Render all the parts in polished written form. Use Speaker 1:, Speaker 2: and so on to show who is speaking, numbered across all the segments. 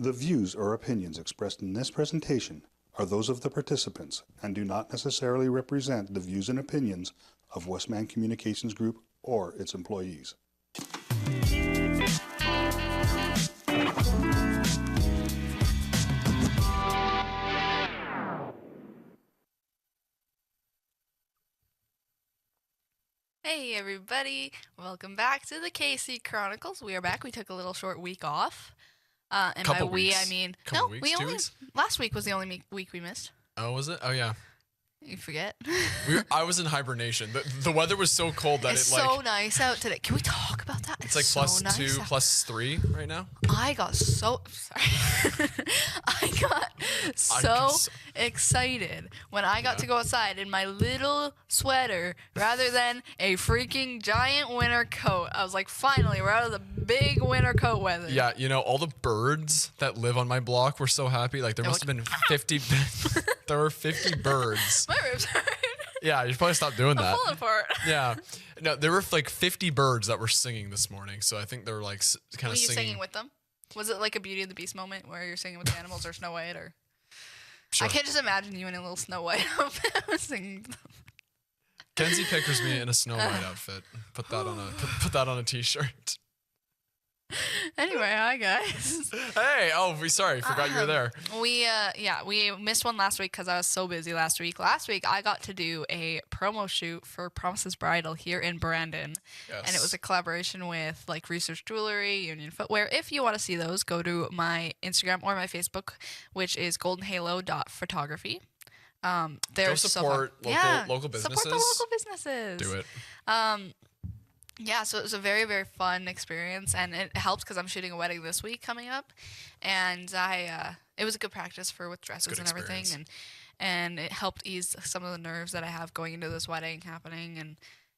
Speaker 1: The views or opinions expressed in this presentation are those of the participants and do not necessarily represent the views and opinions of Westman Communications Group or its employees.
Speaker 2: Hey everybody, welcome back to the KC Chronicles. We are back. We took a little short week off. And
Speaker 3: Couple
Speaker 2: by we,
Speaker 3: weeks.
Speaker 2: I mean,
Speaker 3: Couple
Speaker 2: no,
Speaker 3: weeks,
Speaker 2: we
Speaker 3: 2
Speaker 2: only,
Speaker 3: weeks?
Speaker 2: last week was the only week we missed.
Speaker 3: Oh, was it? Oh, yeah.
Speaker 2: You forget?
Speaker 3: I was in hibernation. The weather was so cold that
Speaker 2: It's
Speaker 3: it like...
Speaker 2: so nice out today. Can we talk about that?
Speaker 3: It's like
Speaker 2: so
Speaker 3: plus
Speaker 2: nice
Speaker 3: 2,
Speaker 2: out.
Speaker 3: plus 3 right now.
Speaker 2: I got so sorry. I got so excited when I got to go outside in my little sweater rather than a freaking giant winter coat. I was like, finally, we're out of the big winter coat weather.
Speaker 3: Yeah, you know, all the birds that live on my block were so happy. Like, there must have been 50... there were 50 birds.
Speaker 2: My ribs hurt.
Speaker 3: Yeah, you should probably stop doing that.
Speaker 2: I'm falling apart.
Speaker 3: Yeah. No, there were like 50 birds that were singing this morning. So I think they were like kind
Speaker 2: Were
Speaker 3: of
Speaker 2: you
Speaker 3: singing.
Speaker 2: singing with them? Was it like a Beauty and the Beast moment where you're singing with the animals or Snow White or?
Speaker 3: Sure.
Speaker 2: I can't just imagine you in a little Snow White outfit singing.
Speaker 3: Kenzie pictures me in a Snow White outfit. Put that on a t-shirt.
Speaker 2: Anyway, hi guys.
Speaker 3: Hey, forgot you were there.
Speaker 2: We missed one last week because I was so busy last week. Last week I got to do a promo shoot for Promises Bridal here in Brandon.
Speaker 3: Yes.
Speaker 2: And it was a collaboration with like Research Jewelry, Union Footwear. If you want to see those, go to my Instagram or my Facebook, which is goldenhalo.photography. They're
Speaker 3: Go support local businesses.
Speaker 2: Support the local businesses.
Speaker 3: Do it.
Speaker 2: Yeah, so it was a very, very fun experience, and it helps because I'm shooting a wedding this week coming up, and it was a good practice with dresses and everything, and it helped ease some of the nerves that I have going into this wedding happening, and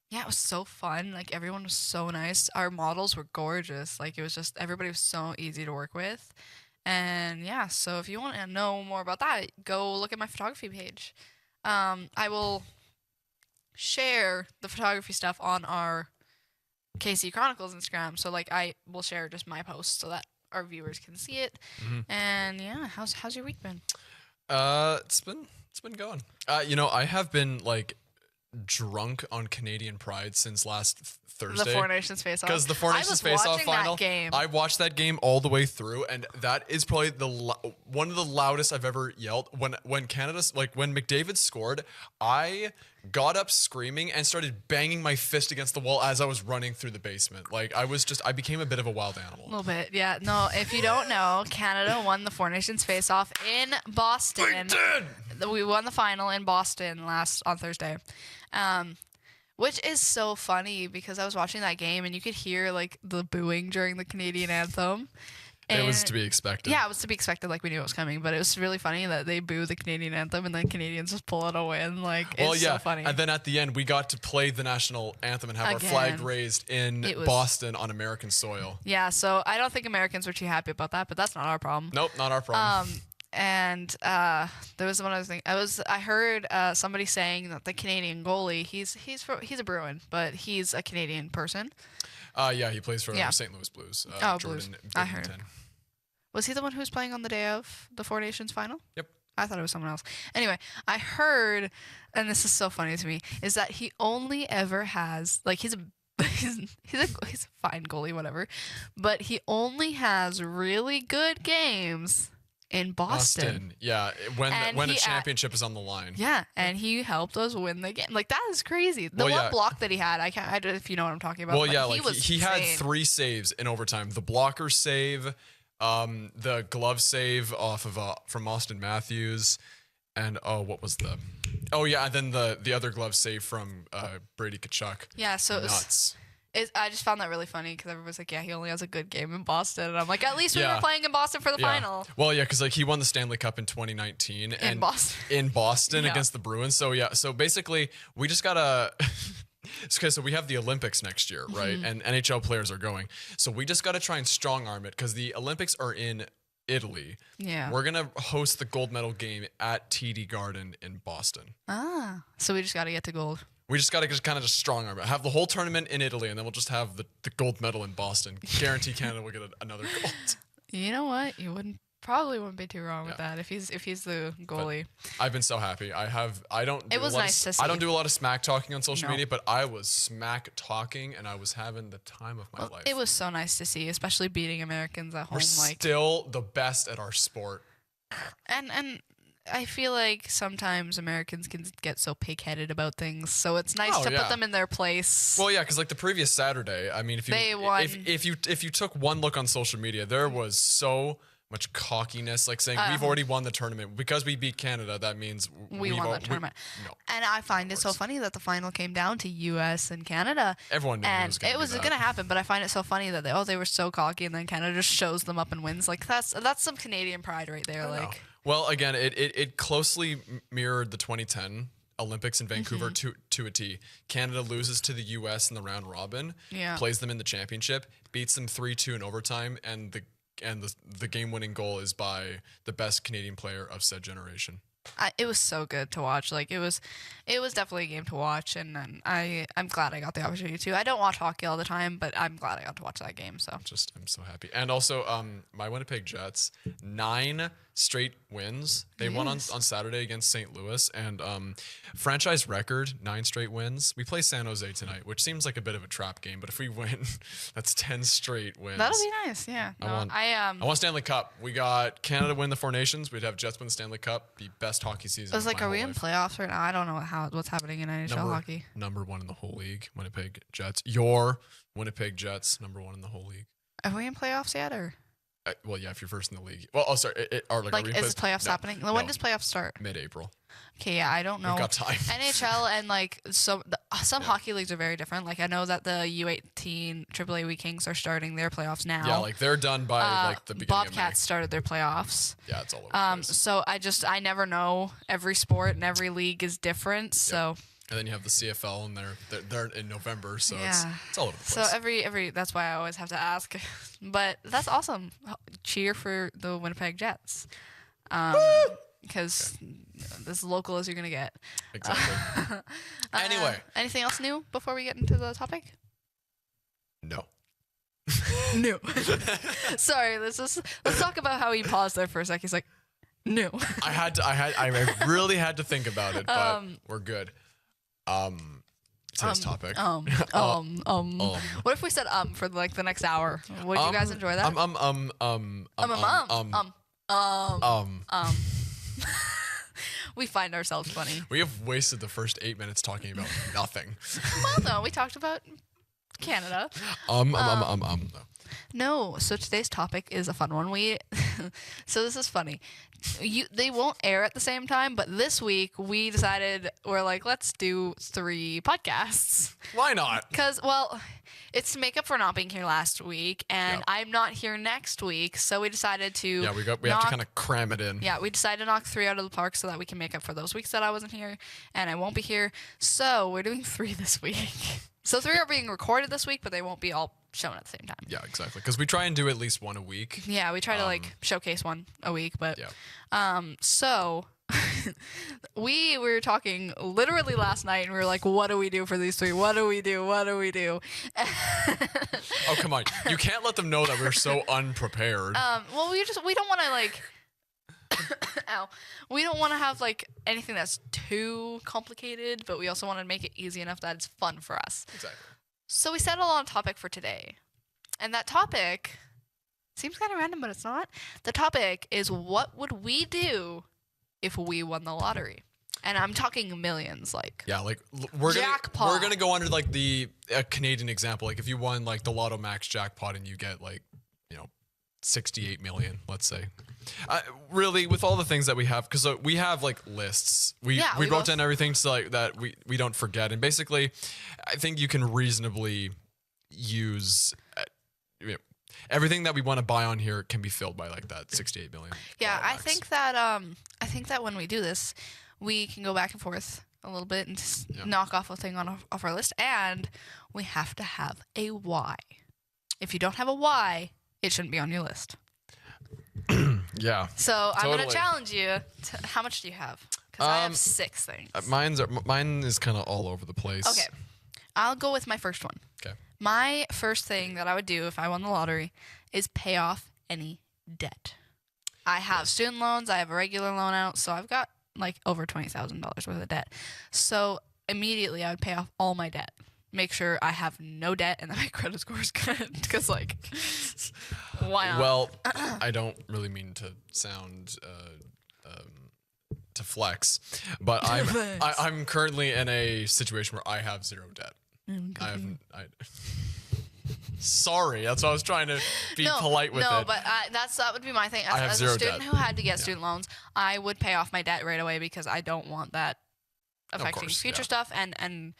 Speaker 2: yeah, it was so fun. Like, everyone was so nice. Our models were gorgeous. Like, it was just, everybody was so easy to work with, and yeah, so if you want to know more about that, go look at my photography page. I will share the photography stuff on our KC Chronicles Instagram, so like I will share just my posts so that our viewers can see it. And yeah, how's your week been?
Speaker 3: It's been going. You know, I have been like drunk on Canadian Pride since last Thursday.
Speaker 2: The Four Nations Face Off.
Speaker 3: Because the Four Nations Face Off final,
Speaker 2: game.
Speaker 3: I watched that game all the way through, and that is probably one of the loudest I've ever yelled. When McDavid scored, I got up screaming and started banging my fist against the wall as I was running through the basement. Like, I became a bit of a wild animal.
Speaker 2: A little bit, yeah. No, if you don't know, Canada won the Four Nations Face Off in Boston.
Speaker 3: We did!
Speaker 2: We won the final in Boston on Thursday. Which is so funny because I was watching that game and you could hear like the booing during the Canadian anthem.
Speaker 3: It was to be expected.
Speaker 2: Yeah, it was to be expected. Like, we knew it was coming, but it was really funny that they boo the Canadian anthem and then Canadians just pull out a win. Like, it's so funny.
Speaker 3: And then at the end, we got to play the national anthem and have our flag raised in Boston on American soil.
Speaker 2: Yeah, so I don't think Americans were too happy about that, but that's not our problem.
Speaker 3: Nope, not our problem.
Speaker 2: And there was one other thing. I heard somebody saying that the Canadian goalie, he's a Bruin, but he's a Canadian person.
Speaker 3: Yeah, he plays for St. Louis Blues.
Speaker 2: Blues. I heard. Was he the one who was playing on the day of the Four Nations final?
Speaker 3: Yep.
Speaker 2: I thought it was someone else. Anyway, I heard, and this is so funny to me, is that he only ever has, like, he's a fine goalie, whatever, but he only has really good games in Boston.
Speaker 3: Yeah, when a championship is on the line.
Speaker 2: Yeah, and he helped us win the game. Like, that is crazy. The one block that he had, I don't know if you know what I'm talking about.
Speaker 3: Well, yeah, he had 3 saves in overtime. The blocker save, the glove save off of from Austin Matthews, and and then the other glove save from Brady Tkachuk.
Speaker 2: Yeah, so
Speaker 3: nuts.
Speaker 2: I just found that really funny because everyone's like, yeah, he only has a good game in Boston. And I'm like, at least we were playing in Boston for the final.
Speaker 3: Well, yeah, because like he won the Stanley Cup in 2019.
Speaker 2: In Boston.
Speaker 3: In Boston against the Bruins. So, yeah, so basically we just got to... Okay, so we have the Olympics next year, right? And NHL players are going. So we just got to try and strong arm it because the Olympics are in Italy.
Speaker 2: Yeah.
Speaker 3: We're going to host the gold medal game at TD Garden in Boston.
Speaker 2: So we just got to get to gold.
Speaker 3: We just got to kind of just strong arm it. Have the whole tournament in Italy, and then we'll just have the gold medal in Boston. Guarantee Canada will get another gold.
Speaker 2: You know what? You wouldn't probably wouldn't be too wrong with that if he's the goalie.
Speaker 3: But I've been so happy. I don't do
Speaker 2: It was nice to see.
Speaker 3: I don't do a lot of smack talking on social media, but I was smack talking and I was having the time of my life.
Speaker 2: It was so nice to see, especially beating Americans at home.
Speaker 3: We're still the best at our sport.
Speaker 2: And I feel like sometimes Americans can get so pig-headed about things, so it's nice to put them in their place.
Speaker 3: Well, yeah, because like the previous Saturday, I mean, if you took one look on social media, there was so much cockiness, like saying we've already won the tournament because we beat Canada. That means
Speaker 2: we won the tournament.
Speaker 3: No,
Speaker 2: and I find it so funny that the final came down to U.S. and Canada.
Speaker 3: Everyone knew
Speaker 2: it was going to happen, but I find it so funny that they were so cocky, and then Canada just shows them up and wins. Like that's some Canadian pride right there. Like.
Speaker 3: Well, again, it closely mirrored the 2010 Olympics in Vancouver to a T. Canada loses to the U.S. in the round robin, plays them in the championship, beats them 3-2 in overtime, and the game-winning goal is by the best Canadian player of said generation.
Speaker 2: It was so good to watch. Like it was definitely a game to watch, and I'm glad I got the opportunity to. I don't watch hockey all the time, but I'm glad I got to watch that game. So
Speaker 3: I'm so happy. And also, my Winnipeg Jets, 9 straight wins. They won on Saturday against St. Louis, and franchise record 9 straight wins. We play San Jose tonight, which seems like a bit of a trap game, but if we win, that's 10 straight wins.
Speaker 2: That'll be nice. Yeah.
Speaker 3: I want Stanley Cup. We got Canada win the Four Nations. We'd have Jets win the Stanley Cup. Be best hockey season.
Speaker 2: I was like, are we in playoffs right now? I don't know what's happening in NHL hockey.
Speaker 3: Number 1 in the whole league, Winnipeg Jets. Your Winnipeg Jets, number 1 in the whole league.
Speaker 2: Are we in playoffs yet, or?
Speaker 3: Well, yeah, if you're first in the league. Well, sorry.
Speaker 2: Is playoffs happening? When does playoffs start?
Speaker 3: Mid-April.
Speaker 2: Okay, yeah, I don't know.
Speaker 3: We've got time.
Speaker 2: NHL and like some hockey leagues are very different. Like I know that the U18 AAA Wheat Kings are starting their playoffs now.
Speaker 3: Yeah, like they're done by like the beginning
Speaker 2: Bobcats
Speaker 3: of May.
Speaker 2: started their playoffs.
Speaker 3: Yeah, it's all over the place.
Speaker 2: So I never know. Every sport and every league is different. So.
Speaker 3: And then you have the CFL, and they're in November, so it's all over the place.
Speaker 2: So every that's why I always have to ask. But that's awesome. Cheer for the Winnipeg Jets, because as local as you're gonna get.
Speaker 3: Exactly. Anyway,
Speaker 2: anything else new before we get into the topic?
Speaker 3: No.
Speaker 2: No. Sorry. Let's talk about how he paused there for a sec. He's like, no.
Speaker 3: I really had to think about it, but we're good. Today's topic.
Speaker 2: What if we said for like the next hour? Would you guys enjoy that? We find ourselves funny.
Speaker 3: We have wasted the first 8 minutes talking about nothing.
Speaker 2: Well, no, we talked about Canada. No, so today's topic is a fun one. So this is funny. They won't air at the same time, but this week we decided we're like, let's do 3 podcasts.
Speaker 3: Why not?
Speaker 2: Because, well, it's to make up for not being here last week, and I'm not here next week, so we decided to.
Speaker 3: Yeah, we have to kind of cram it in.
Speaker 2: Yeah, we decided to knock 3 out of the park so that we can make up for those weeks that I wasn't here, and I won't be here. So we're doing 3 this week. So 3 are being recorded this week, but they won't be all shown at the same time.
Speaker 3: Yeah, exactly. Because we try and do at least 1 a week.
Speaker 2: Yeah, we try to like showcase 1 a week, but so we were talking literally last night, and we were like, "What do we do for these 3? What do we do? What do we do?"
Speaker 3: Oh, come on! You can't let them know that we're so unprepared.
Speaker 2: Well, we don't want to like. Ow. We don't want to have like anything that's too complicated, but we also want to make it easy enough that it's fun for us.
Speaker 3: Exactly.
Speaker 2: So we settled on a topic for today. And that topic seems kind of random, but it's not. The topic is, what would we do if we won the lottery? And I'm talking millions, like. Yeah,
Speaker 3: like
Speaker 2: jackpot.
Speaker 3: We're gonna go under like the Canadian example. Like if you won like the Lotto Max jackpot and you get like, 68 million, let's say. Really, with all the things that we have, because we have like lists. We wrote down everything so like that we don't forget. And basically, I think you can reasonably use everything that we want to buy on here can be filled by like that 68 million.
Speaker 2: Yeah, I think that when we do this, we can go back and forth a little bit and just knock off a thing off our list, and we have to have a why. If you don't have a why, it shouldn't be on your list.
Speaker 3: Yeah.
Speaker 2: So I'm going to challenge you. How much do you have? Because I have 6 things.
Speaker 3: Mine is kind of all over the place.
Speaker 2: Okay. I'll go with my first one.
Speaker 3: Okay.
Speaker 2: My first thing that I would do if I won the lottery is pay off any debt. I have student loans. I have a regular loan out. So I've got like over $20,000 worth of debt. So immediately I would pay off all my debt. Make sure I have no debt and that my credit score is good. Because, like, why not?
Speaker 3: Well, I don't really mean to sound to flex, but I'm currently in a situation where I have zero debt. Sorry, that's what I was trying to be polite with it.
Speaker 2: No, but that would be my thing. As a student who had to get student loans, I would pay off my debt right away because I don't want that affecting future stuff. And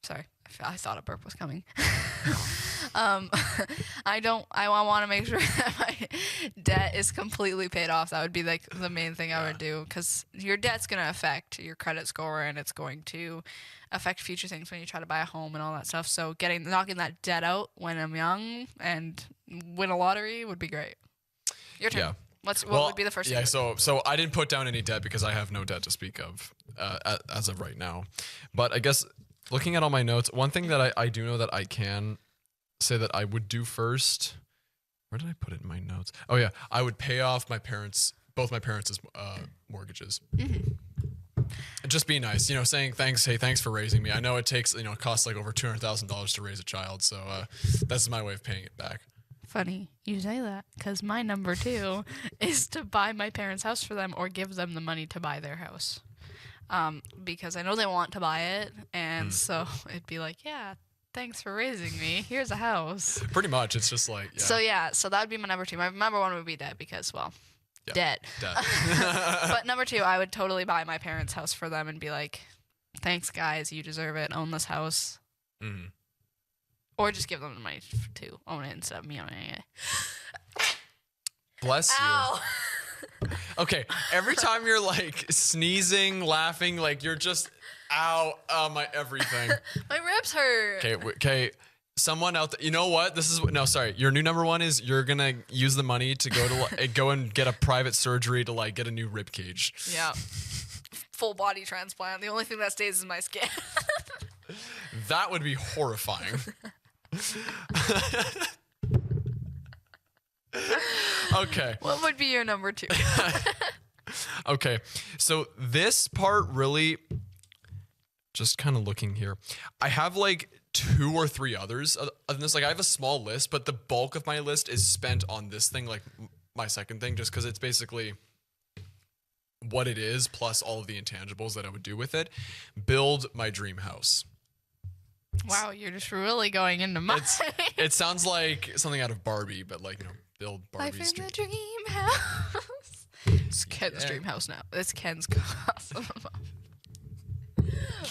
Speaker 2: sorry, I thought a burp was coming. I want to make sure that my debt is completely paid off. That would be like the main thing I would do, because your debt's going to affect your credit score, and it's going to affect future things when you try to buy a home and all that stuff. So knocking that debt out when I'm young and win a lottery would be great. Your turn.
Speaker 3: Yeah.
Speaker 2: What would be the first thing?
Speaker 3: Yeah, so I didn't put down any debt because I have no debt to speak of as of right now. But I guess looking at all my notes, one thing that I do know that I can say that I would do first. Where did I put it in my notes? Oh yeah, I would pay off both my parents' mortgages. Mm-hmm. And just be nice, saying thanks. Hey, thanks for raising me. I know it takes, it costs like over $200,000 to raise a child. So that's my way of paying it back.
Speaker 2: Funny you say that, because my number 2 is to buy my parents' house for them or give them the money to buy their house. Because I know they want to buy it. And so it'd be like, yeah, thanks for raising me. Here's a house.
Speaker 3: Pretty much. It's just like, yeah.
Speaker 2: So that would be my number 2. My number 1 would be debt because, well, debt.
Speaker 3: Debt.
Speaker 2: But number 2, I would totally buy my parents' house for them and be like, thanks, guys. You deserve it. Own this house. Mm-hmm. Or just give them the money to own it instead of me owning it.
Speaker 3: Bless
Speaker 2: Ow.
Speaker 3: you. Okay, every time you're like sneezing, laughing, like you're just, ow, my everything.
Speaker 2: My ribs hurt.
Speaker 3: Okay. Someone out there, you know what? Your new number 1 is you're gonna use the money to go and get a private surgery to like get a new rib cage.
Speaker 2: Yeah. Full body transplant. The only thing that stays is my skin.
Speaker 3: That would be horrifying. Okay.
Speaker 2: What would be your number 2?
Speaker 3: Okay. So this part really, just kind of looking here, I have like 2 or 3 others other than this. Like I have a small list, but the bulk of my list is spent on this thing, like my second thing, just because it's basically what it is, plus all of the intangibles that I would do with it. Build my dream house.
Speaker 2: Wow, you're just really going into my...
Speaker 3: It sounds like something out of Barbie, but like, build Barbie's
Speaker 2: Life in the dream house. It's Ken's dream house now. It's Ken's casa.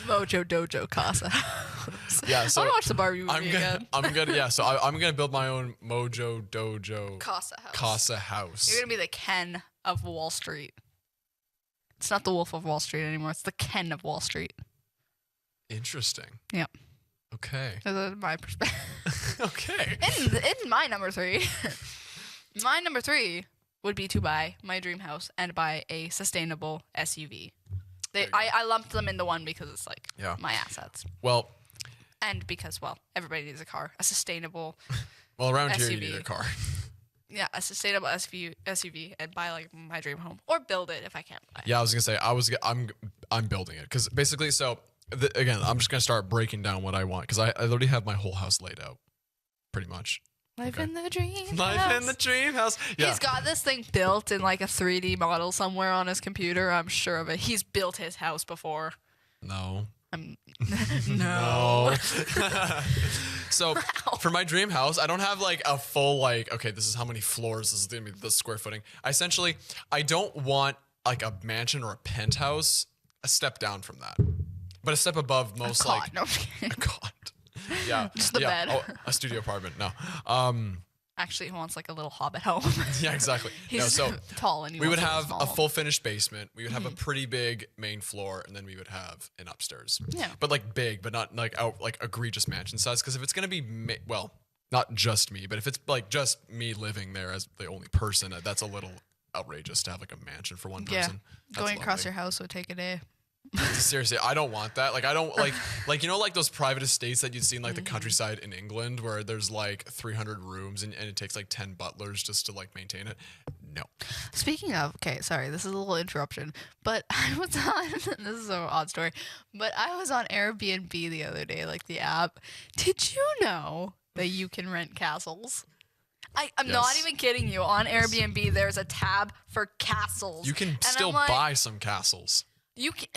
Speaker 2: Mojo Dojo Casa House.
Speaker 3: Yeah, so
Speaker 2: I want to watch the Barbie movie again.
Speaker 3: I'm gonna build my own Mojo Dojo Casa House.
Speaker 2: You're gonna be the Ken of Wall Street. It's not the Wolf of Wall Street anymore. It's the Ken of Wall Street.
Speaker 3: Interesting.
Speaker 2: Yep.
Speaker 3: Okay.
Speaker 2: That's my perspective.
Speaker 3: Okay.
Speaker 2: In my number 3, my number 3 would be to buy my dream house and buy a sustainable SUV. I lumped them into one because it's like my assets.
Speaker 3: Well.
Speaker 2: And because, everybody needs a car. A sustainable
Speaker 3: Well, around
Speaker 2: SUV.
Speaker 3: here you need a car.
Speaker 2: Yeah, a sustainable SUV and buy like my dream home or build it if I can't buy it.
Speaker 3: Yeah, I was gonna say I'm building it because basically again I'm just gonna start breaking down what I want because I already have my whole house laid out, pretty much.
Speaker 2: Life in the dream house.
Speaker 3: Life in the dream house. Yeah.
Speaker 2: He's got this thing built in like a 3D model somewhere on his computer. I'm sure of it. He's built his house before.
Speaker 3: No.
Speaker 2: No.
Speaker 3: So for my dream house, I don't have like a full okay, this is how many floors, this is gonna be the square footing. I don't want like a mansion or a penthouse, a step down from that. But a step above most
Speaker 2: a cot. No, I'm kidding.
Speaker 3: A cot. Yeah.
Speaker 2: Just the bed.
Speaker 3: Oh, a studio apartment. No.
Speaker 2: Actually, he wants like a little hobbit home.
Speaker 3: Yeah, exactly.
Speaker 2: He's tall and
Speaker 3: we would have a full finished basement. We would have a pretty big main floor, and then we would have an upstairs.
Speaker 2: Yeah.
Speaker 3: But like big, but not like egregious mansion size. Because if it's gonna be not just me, but if it's like just me living there as the only person, that's a little outrageous to have like a mansion for one person.
Speaker 2: Yeah. Going across your house would take a day.
Speaker 3: Seriously, I don't want that. Like I don't like like those private estates that you'd see in like the countryside in England where there's like 300 rooms and it takes like 10 butlers just to like maintain it. No.
Speaker 2: Speaking of, okay, sorry, this is a little interruption, but I was on, this is an odd story, but I was on Airbnb the other day, like the app. Did you know that you can rent castles? I'm not even kidding you. On Airbnb, there's a tab for castles.
Speaker 3: You can
Speaker 2: And
Speaker 3: still
Speaker 2: I'm like,
Speaker 3: buy some castles.
Speaker 2: You can.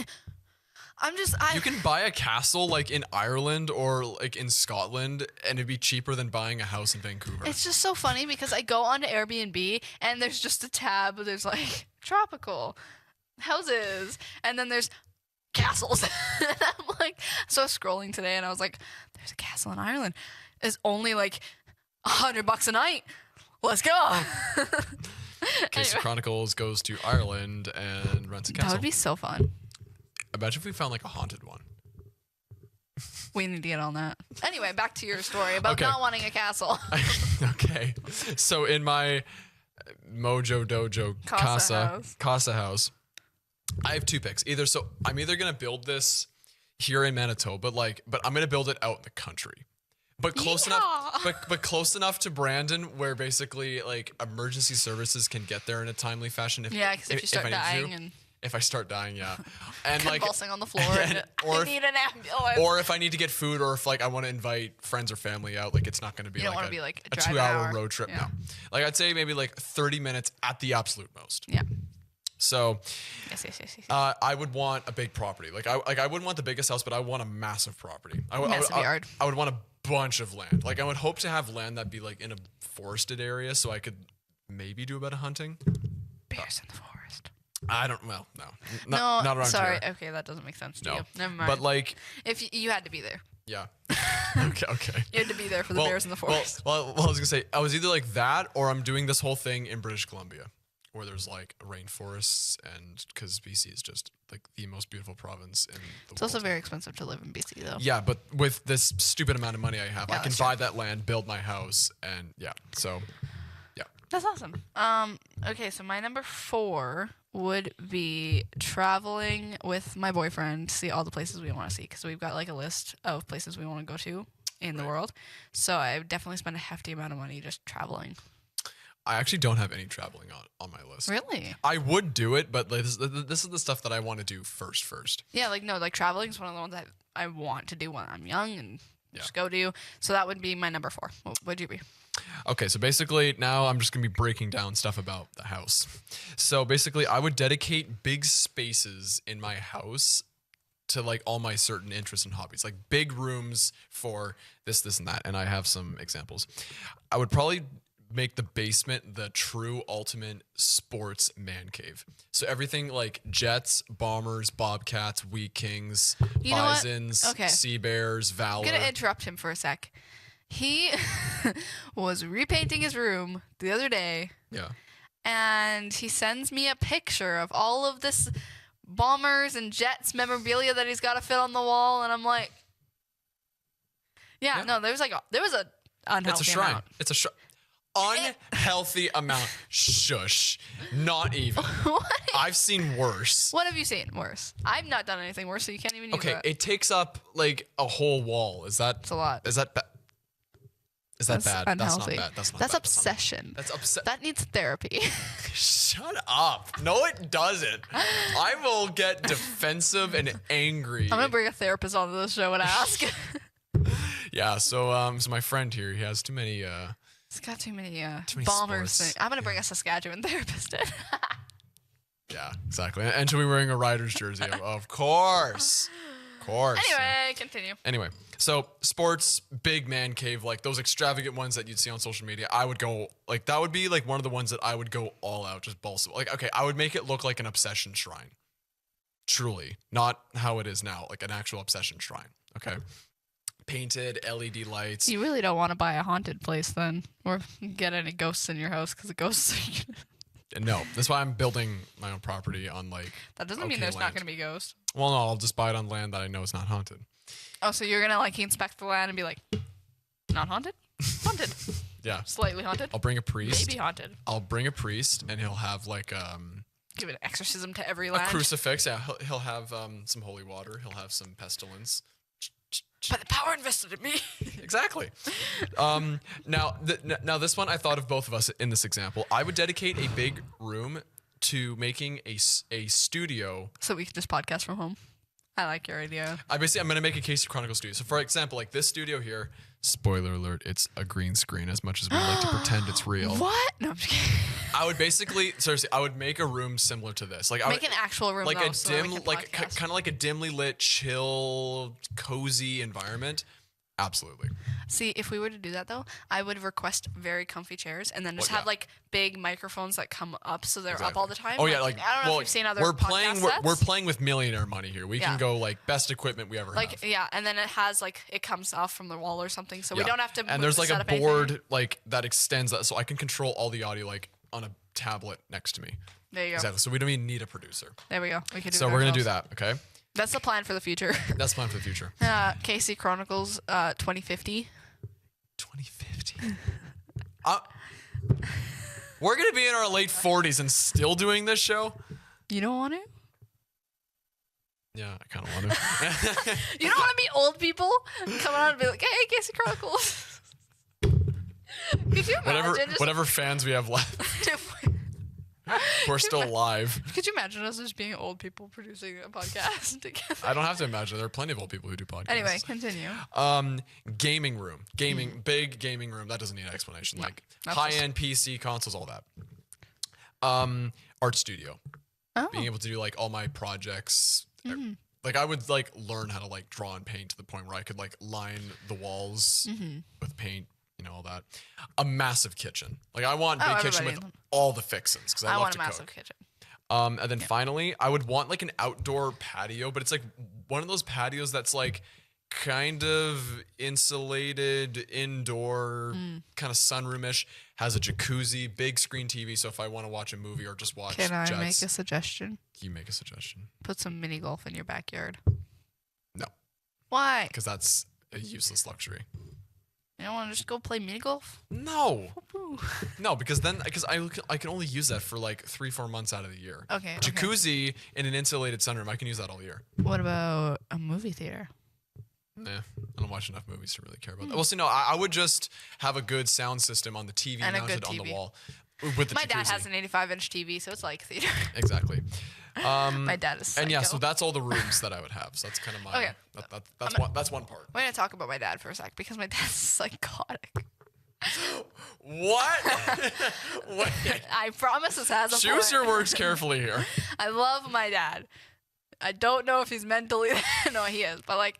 Speaker 3: You can buy a castle like in Ireland or like in Scotland, and it'd be cheaper than buying a house in Vancouver.
Speaker 2: It's just so funny because I go onto Airbnb and there's just a tab. There's like tropical houses, and then there's castles. And I'm like, so I was scrolling today, and I was like, "There's a castle in Ireland. It's only like $100 a night. Let's go."
Speaker 3: Case of Chronicles goes to Ireland and rents a castle.
Speaker 2: That would be so fun.
Speaker 3: Imagine if we found like a haunted one.
Speaker 2: We need to get on that. Anyway, back to your story about not wanting a castle.
Speaker 3: Okay. So in my Mojo Dojo Casa house, I have two picks. I'm either going to build this here in Manitoba, but I'm going to build it out in the country. But close enough, but close enough to Brandon where basically like emergency services can get there in a timely fashion.
Speaker 2: Because if you start dying
Speaker 3: if I start dying, yeah, and
Speaker 2: convulsing on the floor,
Speaker 3: or
Speaker 2: I need an ambulance.
Speaker 3: Or if I need to get food, or if like I want to invite friends or family out, like it's not going to be like a 2-hour road trip. Yeah. No, like I'd say maybe like 30 minutes at the absolute most.
Speaker 2: Yeah.
Speaker 3: So,
Speaker 2: yes.
Speaker 3: I would want a big property. I wouldn't want the biggest house, but I want a massive property.
Speaker 2: Massive yard.
Speaker 3: I would want a bunch of land. Like I would hope to have land that'd be like in a forested area, so I could maybe do a bit of hunting.
Speaker 2: Bears in the forest.
Speaker 3: I don't. Well, no, not around
Speaker 2: sorry.
Speaker 3: here.
Speaker 2: Okay, that doesn't make sense to you. Never mind.
Speaker 3: But like,
Speaker 2: if you had to be there.
Speaker 3: Yeah. Okay.
Speaker 2: You had to be there for the bears in the forest.
Speaker 3: Well, I was gonna say I was either like that, or I'm doing this whole thing in British Columbia, where there's like rainforests, and because BC is just like the most beautiful province in the world.
Speaker 2: It's also very expensive to live in BC, though.
Speaker 3: Yeah, but with this stupid amount of money I have, I can buy that land, build my house, and so.
Speaker 2: That's awesome. Okay, so my number 4 would be traveling with my boyfriend to see all the places we want to see, because we've got like a list of places we want to go to in the world. So I would definitely spend a hefty amount of money just traveling.
Speaker 3: I actually don't have any traveling on my list.
Speaker 2: Really?
Speaker 3: I would do it, but like, this is the stuff that I want to do first.
Speaker 2: Yeah, traveling is one of the ones that I want to do when I'm young and just go do. So that would be my number 4. What would you be?
Speaker 3: Okay, so basically now I'm just going to be breaking down stuff about the house. So basically I would dedicate big spaces in my house to like all my certain interests and hobbies, like big rooms for this, and that. And I have some examples. I would probably make the basement the true ultimate sports man cave. So everything like jets, bombers, bobcats, wheat kings, bisons, sea bears, valor.
Speaker 2: I'm going to interrupt him for a sec. He was repainting his room the other day.
Speaker 3: Yeah.
Speaker 2: And he sends me a picture of all of this bombers and jets memorabilia that he's got to fit on the wall, and I'm like, no, there was a unhealthy amount.
Speaker 3: It's a shrine. Unhealthy amount. Shush. Not even. I've seen worse.
Speaker 2: What have you seen worse? I've not done anything worse, so you can't even use that.
Speaker 3: It takes up like a whole wall.
Speaker 2: It's a lot.
Speaker 3: Is that bad? Is that bad?
Speaker 2: Unhealthy.
Speaker 3: That's not bad.
Speaker 2: That's obsession. That needs therapy.
Speaker 3: Shut up. No, it doesn't. I will get defensive and angry.
Speaker 2: I'm gonna bring a therapist onto the show and ask.
Speaker 3: Yeah. So my friend here, he has too many.
Speaker 2: He's got too many bombers. I'm gonna bring a Saskatchewan therapist in.
Speaker 3: Yeah, exactly. And she'll be wearing a Riders jersey, of course.
Speaker 2: Anyway, continue.
Speaker 3: Anyway, so sports, big man cave, like those extravagant ones that you'd see on social media, I would go, like, that would be like one of the ones that I would go all out, just balls. Like, okay, I would make it look like an obsession shrine. Truly. Not how it is now, like an actual obsession shrine. Okay. Painted LED lights.
Speaker 2: You really don't want to buy a haunted place then, or get any ghosts in your house, because the ghosts are...
Speaker 3: No, that's why I'm building my own property on like.
Speaker 2: That doesn't mean there's not going to be ghosts.
Speaker 3: Well, no, I'll just buy it on land that I know is not haunted.
Speaker 2: Oh, so you're gonna like inspect the land and be like, not haunted? Haunted.
Speaker 3: Yeah.
Speaker 2: Slightly haunted.
Speaker 3: I'll bring a priest.
Speaker 2: Maybe haunted.
Speaker 3: I'll bring a priest, and he'll have like
Speaker 2: give an exorcism to every land.
Speaker 3: A crucifix. Yeah, he'll have some holy water. He'll have some pestilence.
Speaker 2: But the power invested in me.
Speaker 3: Exactly. Now this one, I thought of both of us in this example. I would dedicate a big room to making a studio.
Speaker 2: So we can just podcast from home. I like your idea.
Speaker 3: I'm going to make a Casey Chronicles studio. So for example, like this studio here, spoiler alert, it's a green screen as much as we like to pretend it's real.
Speaker 2: What? No, I'm just kidding.
Speaker 3: I would seriously, I would make a room similar to this. Like
Speaker 2: Make an actual room,
Speaker 3: like
Speaker 2: though,
Speaker 3: a
Speaker 2: so that we
Speaker 3: dim,
Speaker 2: can
Speaker 3: like
Speaker 2: podcast.
Speaker 3: kind of like a dimly lit, chill, cozy environment. Absolutely.
Speaker 2: See, if we were to do that though, I would request very comfy chairs and then just
Speaker 3: Well,
Speaker 2: have
Speaker 3: yeah.
Speaker 2: like big microphones that come up so they're up
Speaker 3: Exactly.
Speaker 2: all the time.
Speaker 3: Oh yeah, like
Speaker 2: I don't know if you've seen other
Speaker 3: we're
Speaker 2: podcast
Speaker 3: playing
Speaker 2: sets.
Speaker 3: we're playing with millionaire money here. We
Speaker 2: Yeah.
Speaker 3: can go like best equipment we ever
Speaker 2: Like
Speaker 3: have.
Speaker 2: yeah, and then it has like it comes off from the wall or something, so we
Speaker 3: Yeah.
Speaker 2: don't have to.
Speaker 3: And
Speaker 2: move
Speaker 3: there's
Speaker 2: the
Speaker 3: like a
Speaker 2: setup anything.
Speaker 3: board like that extends that, so I can control all the audio like on a tablet next to me.
Speaker 2: There you go.
Speaker 3: Exactly. So we don't even need a producer.
Speaker 2: There we go. We can do.
Speaker 3: So
Speaker 2: it
Speaker 3: we're gonna do
Speaker 2: ourselves.
Speaker 3: that. Okay.
Speaker 2: That's the plan for the future.
Speaker 3: That's plan for the future.
Speaker 2: Casey Chronicles 2050.
Speaker 3: 2050. We're gonna be in our late 40s and still doing this show.
Speaker 2: You don't want to?
Speaker 3: Yeah, I kind of want to.
Speaker 2: You don't want to be old people coming out and be like, "Hey, Casey Chronicles." Could you imagine?
Speaker 3: whatever fans we have left, we're still alive.
Speaker 2: Could you imagine us just being old people producing a podcast together?
Speaker 3: I don't have to imagine. There are plenty of old people who do podcasts.
Speaker 2: Anyway, continue.
Speaker 3: Gaming room, big gaming room. That doesn't need an explanation. Like
Speaker 2: that's
Speaker 3: high-end PC consoles, all that. Art studio.
Speaker 2: Oh.
Speaker 3: Being able to do like all my projects. Like I would like learn how to like draw and paint to the point where I could like line the walls with paint. You know, all that. A massive kitchen. Like I want big kitchen with
Speaker 2: everybody.
Speaker 3: all the fixins because I love
Speaker 2: want
Speaker 3: to
Speaker 2: a massive
Speaker 3: cook.
Speaker 2: kitchen.
Speaker 3: And then finally, I would want like an outdoor patio, but it's like one of those patios that's like kind of insulated, indoor, kind of sunroomish, has a jacuzzi, big screen TV. So if I want to watch a movie or just watch
Speaker 2: Can I
Speaker 3: Jets,
Speaker 2: make a suggestion?
Speaker 3: you make a suggestion.
Speaker 2: Put some mini golf in your backyard.
Speaker 3: No,
Speaker 2: Why?
Speaker 3: because that's a useless luxury.
Speaker 2: You don't want to just go play mini golf?
Speaker 3: No, no, because I can only use that for like 3-4 months out of the year.
Speaker 2: Okay.
Speaker 3: Jacuzzi in an insulated sunroom, I can use that all year.
Speaker 2: What about a movie theater?
Speaker 3: Nah, I don't watch enough movies to really care about that. Well, see, no, I would just have a good sound system on the TV
Speaker 2: And a
Speaker 3: mounted
Speaker 2: good
Speaker 3: on the
Speaker 2: TV.
Speaker 3: wall with the
Speaker 2: My dad
Speaker 3: jacuzzi.
Speaker 2: has an 85-inch TV, so it's like theater.
Speaker 3: Exactly.
Speaker 2: My dad is psycho.
Speaker 3: And yeah, so that's all the rooms that I would have. So that's kind of my.
Speaker 2: Okay.
Speaker 3: That's one part.
Speaker 2: We're going to talk about my dad for a sec because my dad's psychotic.
Speaker 3: What? Wait.
Speaker 2: I promise this has a
Speaker 3: Choose
Speaker 2: point.
Speaker 3: your words carefully here.
Speaker 2: I love my dad. I don't know if he's mentally no, he is, but like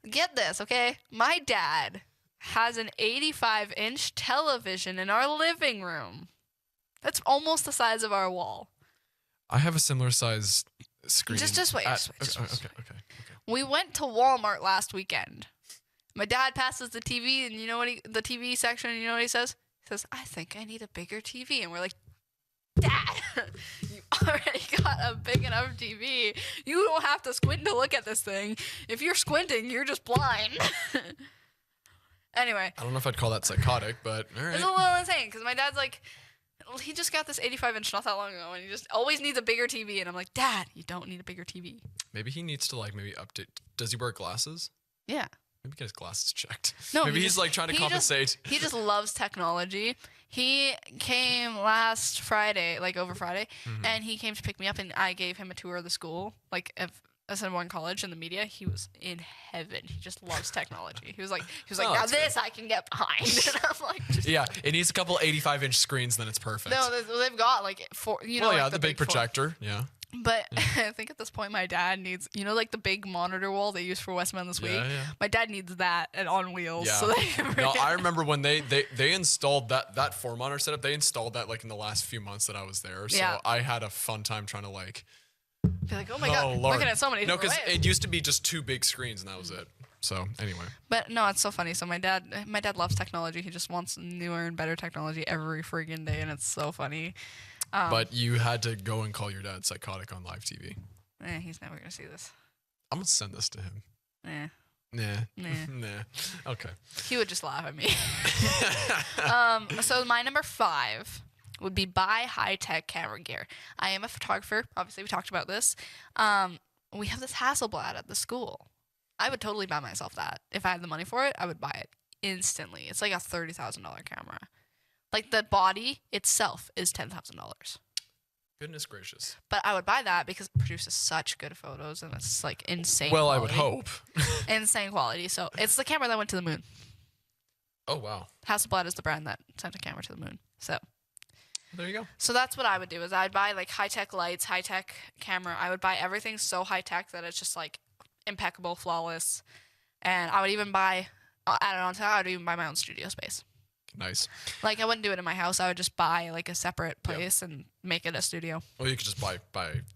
Speaker 2: get this, okay? My dad has an 85-inch television in our living room. That's almost the size of our wall.
Speaker 3: I have a similar size screen.
Speaker 2: Just wait.
Speaker 3: Okay.
Speaker 2: We went to Walmart last weekend. My dad passes the TV, and you know what? The TV section, and you know what he says? He says, "I think I need a bigger TV," and we're like, "Dad, you already got a big enough TV. You don't have to squint to look at this thing. If you're squinting, you're just blind." Anyway,
Speaker 3: I don't know if I'd call that psychotic, but all
Speaker 2: it's
Speaker 3: right.
Speaker 2: a little insane because my dad's like, he just got this 85-inch not that long ago, and he just always needs a bigger TV. And I'm like, "Dad, you don't need a bigger TV."
Speaker 3: Maybe he needs to like maybe update. Does he wear glasses?
Speaker 2: Yeah.
Speaker 3: Maybe get his glasses checked.
Speaker 2: No,
Speaker 3: maybe
Speaker 2: he
Speaker 3: he's
Speaker 2: just-
Speaker 3: like trying to
Speaker 2: he just-
Speaker 3: compensate.
Speaker 2: He just loves technology. He came last Friday, like over Friday, and he came to pick me up, and I gave him a tour of the school, like of SM1 College and the media. He was in heaven. He just loves technology. He was like,
Speaker 3: Oh,
Speaker 2: now
Speaker 3: that's
Speaker 2: this I can get behind. And I'm like, just,
Speaker 3: Yeah, it needs a couple 85-inch screens, then it's perfect.
Speaker 2: no, they've got like four, you know,
Speaker 3: well, yeah,
Speaker 2: like
Speaker 3: the big
Speaker 2: four.
Speaker 3: projector. Yeah.
Speaker 2: But I think at this point, my dad needs, you know, like the big monitor wall they use for Westman this week.
Speaker 3: Yeah.
Speaker 2: My dad needs that and on wheels.
Speaker 3: Yeah.
Speaker 2: So they
Speaker 3: No, I remember when they installed that 4-monitor setup. They installed that like in the last few months that I was there. So
Speaker 2: Yeah.
Speaker 3: I had a fun time trying to like.
Speaker 2: be like, oh my
Speaker 3: Oh
Speaker 2: god,
Speaker 3: Lord.
Speaker 2: looking at so many
Speaker 3: No,
Speaker 2: different
Speaker 3: because
Speaker 2: ways.
Speaker 3: it used to be just 2 big screens and that was it. So anyway.
Speaker 2: But no, it's so funny. So my dad loves technology. He just wants newer and better technology every friggin' day, and it's so funny.
Speaker 3: But you had to go and call your dad psychotic on live TV.
Speaker 2: He's never gonna see this.
Speaker 3: I'm gonna send this to him.
Speaker 2: Nah,
Speaker 3: Nah. Nah. Okay.
Speaker 2: he would just laugh at me. So my number 5 would be buy high-tech camera gear. I am a photographer. Obviously, we talked about this. We have this Hasselblad at the school. I would totally buy myself that. If I had the money for it, I would buy it instantly. It's like a $30,000 camera. Like the body itself is $10,000.
Speaker 3: Goodness gracious.
Speaker 2: But I would buy that because it produces such good photos and it's like insane
Speaker 3: Well,
Speaker 2: quality.
Speaker 3: I would hope.
Speaker 2: Insane quality. So it's the camera that went to the moon.
Speaker 3: Oh, wow.
Speaker 2: House of Blood is the brand that sent a camera to the moon. So
Speaker 3: there you go.
Speaker 2: So that's what I would do is I'd buy like high-tech lights, high-tech camera. I would buy everything so high-tech that it's just like impeccable, flawless. And I would even buy, add it on to that, I would even buy my own studio space.
Speaker 3: Nice.
Speaker 2: Like I wouldn't do it in my house. I would just buy like a separate place and make it a studio.
Speaker 3: Well, you could just buy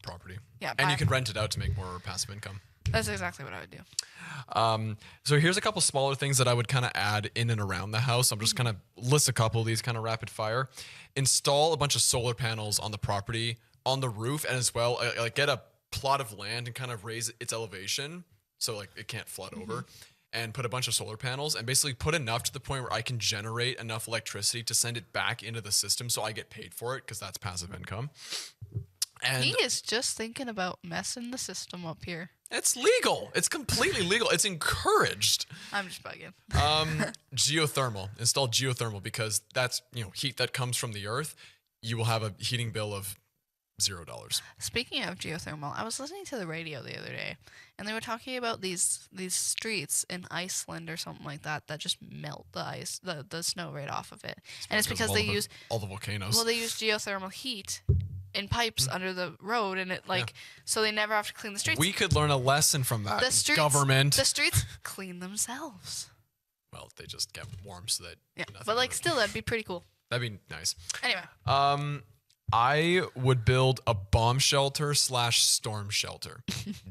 Speaker 3: property.
Speaker 2: Yeah.
Speaker 3: And you can rent it out to make more passive income.
Speaker 2: That's exactly what I would do.
Speaker 3: So here's a couple smaller things that I would kind of add in and around the house. I'm just kind of list a couple of these kind of rapid fire. Install a bunch of solar panels on the property, on the roof, and as well, like get a plot of land and kind of raise its elevation so like it can't flood over. And put a bunch of solar panels and basically put enough to the point where I can generate enough electricity to send it back into the system so I get paid for it because that's passive income. And
Speaker 2: He is just thinking about messing the system up here.
Speaker 3: it's legal. It's completely legal. It's encouraged.
Speaker 2: I'm just bugging.
Speaker 3: Geothermal. Install geothermal because that's, heat that comes from the earth. You will have a heating bill of $0.
Speaker 2: Speaking of geothermal, I was listening to the radio the other day, and they were talking about these streets in Iceland or something like that just melt the ice, the snow right off of it. And it's because they use
Speaker 3: all the volcanoes.
Speaker 2: Well, they use geothermal heat in pipes under the road, and it so they never have to clean the streets.
Speaker 3: We could learn a lesson from that.
Speaker 2: The streets,
Speaker 3: government.
Speaker 2: The streets clean themselves.
Speaker 3: Well, they just get warm so that
Speaker 2: But like still, that'd be pretty cool.
Speaker 3: that'd be nice.
Speaker 2: Anyway.
Speaker 3: I would build a bomb shelter / storm shelter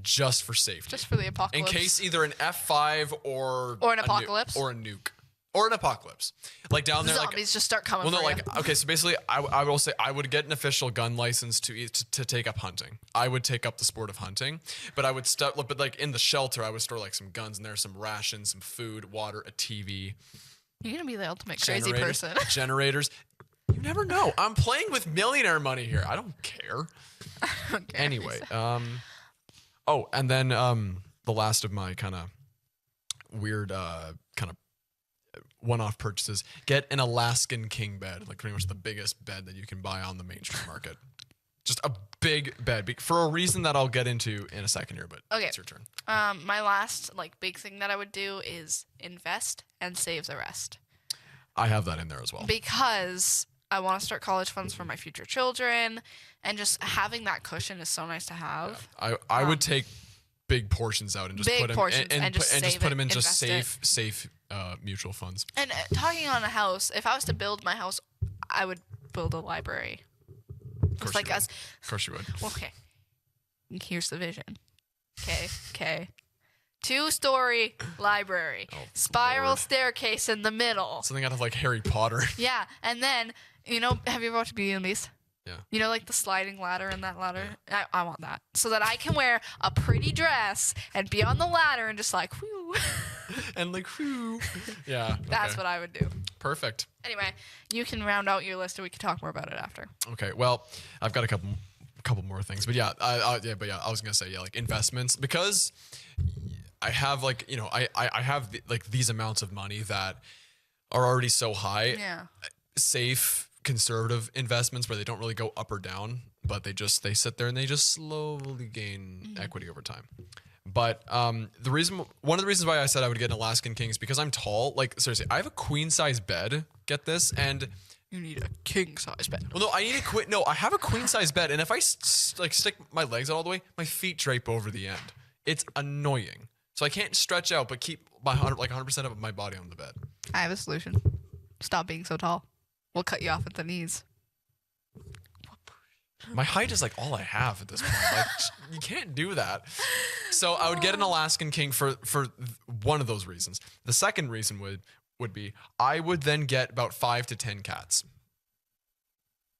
Speaker 3: just for safety.
Speaker 2: Just for the
Speaker 3: In
Speaker 2: apocalypse.
Speaker 3: case either an F5 or
Speaker 2: Or an apocalypse.
Speaker 3: or a nuke. Or an apocalypse. Like down there
Speaker 2: Zombies just start coming.
Speaker 3: well, no,
Speaker 2: for you.
Speaker 3: okay, so basically, I will say I would get an official gun license to take up hunting. I would take up the sport of hunting, but I would but like in the shelter, I would store like some guns in there, some rations, some food, water, a TV.
Speaker 2: You're gonna be the ultimate crazy
Speaker 3: generators-
Speaker 2: person.
Speaker 3: Generators. You never know. I'm playing with millionaire money here. I don't care.
Speaker 2: Okay.
Speaker 3: Anyway, and then the last of my kind of weird kind of one-off purchases, get an Alaskan king bed, like pretty much the biggest bed that you can buy on the mainstream market. Just a big bed for a reason that I'll get into in a second here, but
Speaker 2: Okay.
Speaker 3: it's your turn.
Speaker 2: My last big thing that I would do is invest and save the rest.
Speaker 3: I have that in there as well.
Speaker 2: Because I want to start college funds for my future children, and just having that cushion is so nice to have.
Speaker 3: I would take big portions out and just
Speaker 2: Big
Speaker 3: put them
Speaker 2: portions and just
Speaker 3: just
Speaker 2: save
Speaker 3: put
Speaker 2: it,
Speaker 3: them in just
Speaker 2: invest
Speaker 3: safe mutual funds.
Speaker 2: And talking on a house, if I was to build my house, I would build a library.
Speaker 3: Of course,
Speaker 2: like
Speaker 3: you would.
Speaker 2: us.
Speaker 3: Of course you would.
Speaker 2: Okay. Here's the vision. Okay. 2-story library. Spiral
Speaker 3: Lord.
Speaker 2: staircase in the middle.
Speaker 3: Something out of like Harry Potter.
Speaker 2: Yeah, and then, have you ever watched Beauty and the Beast?
Speaker 3: Yeah.
Speaker 2: Like the sliding ladder and that ladder? Yeah. I want that. So that I can wear a pretty dress and be on the ladder and just like, whew.
Speaker 3: And like, whew. Yeah.
Speaker 2: That's
Speaker 3: okay.
Speaker 2: what I would do.
Speaker 3: Perfect.
Speaker 2: Anyway, you can round out your list and we can talk more about it after.
Speaker 3: Okay. Well, I've got a couple more things, but I was gonna say like investments because I have I have these amounts of money that are already so high.
Speaker 2: Yeah.
Speaker 3: Safe conservative investments where they don't really go up or down, but they sit there and they just slowly gain equity over time. But one of the reasons why I said I would get an Alaskan king is because I'm tall. Like seriously, I have a queen size bed. Get this, and
Speaker 2: You need a king size bed.
Speaker 3: well, no, I have a queen size bed, and if I stick my legs out all the way, my feet drape over the end. It's annoying. So I can't stretch out, but keep my 100% of my body on the bed.
Speaker 2: I have a solution. Stop being so tall. We'll cut you off at the knees.
Speaker 3: My height is like all I have at this point. Like you can't do that. So I would get an Alaskan king for one of those reasons. The second reason would be I would then get about 5 to 10 cats.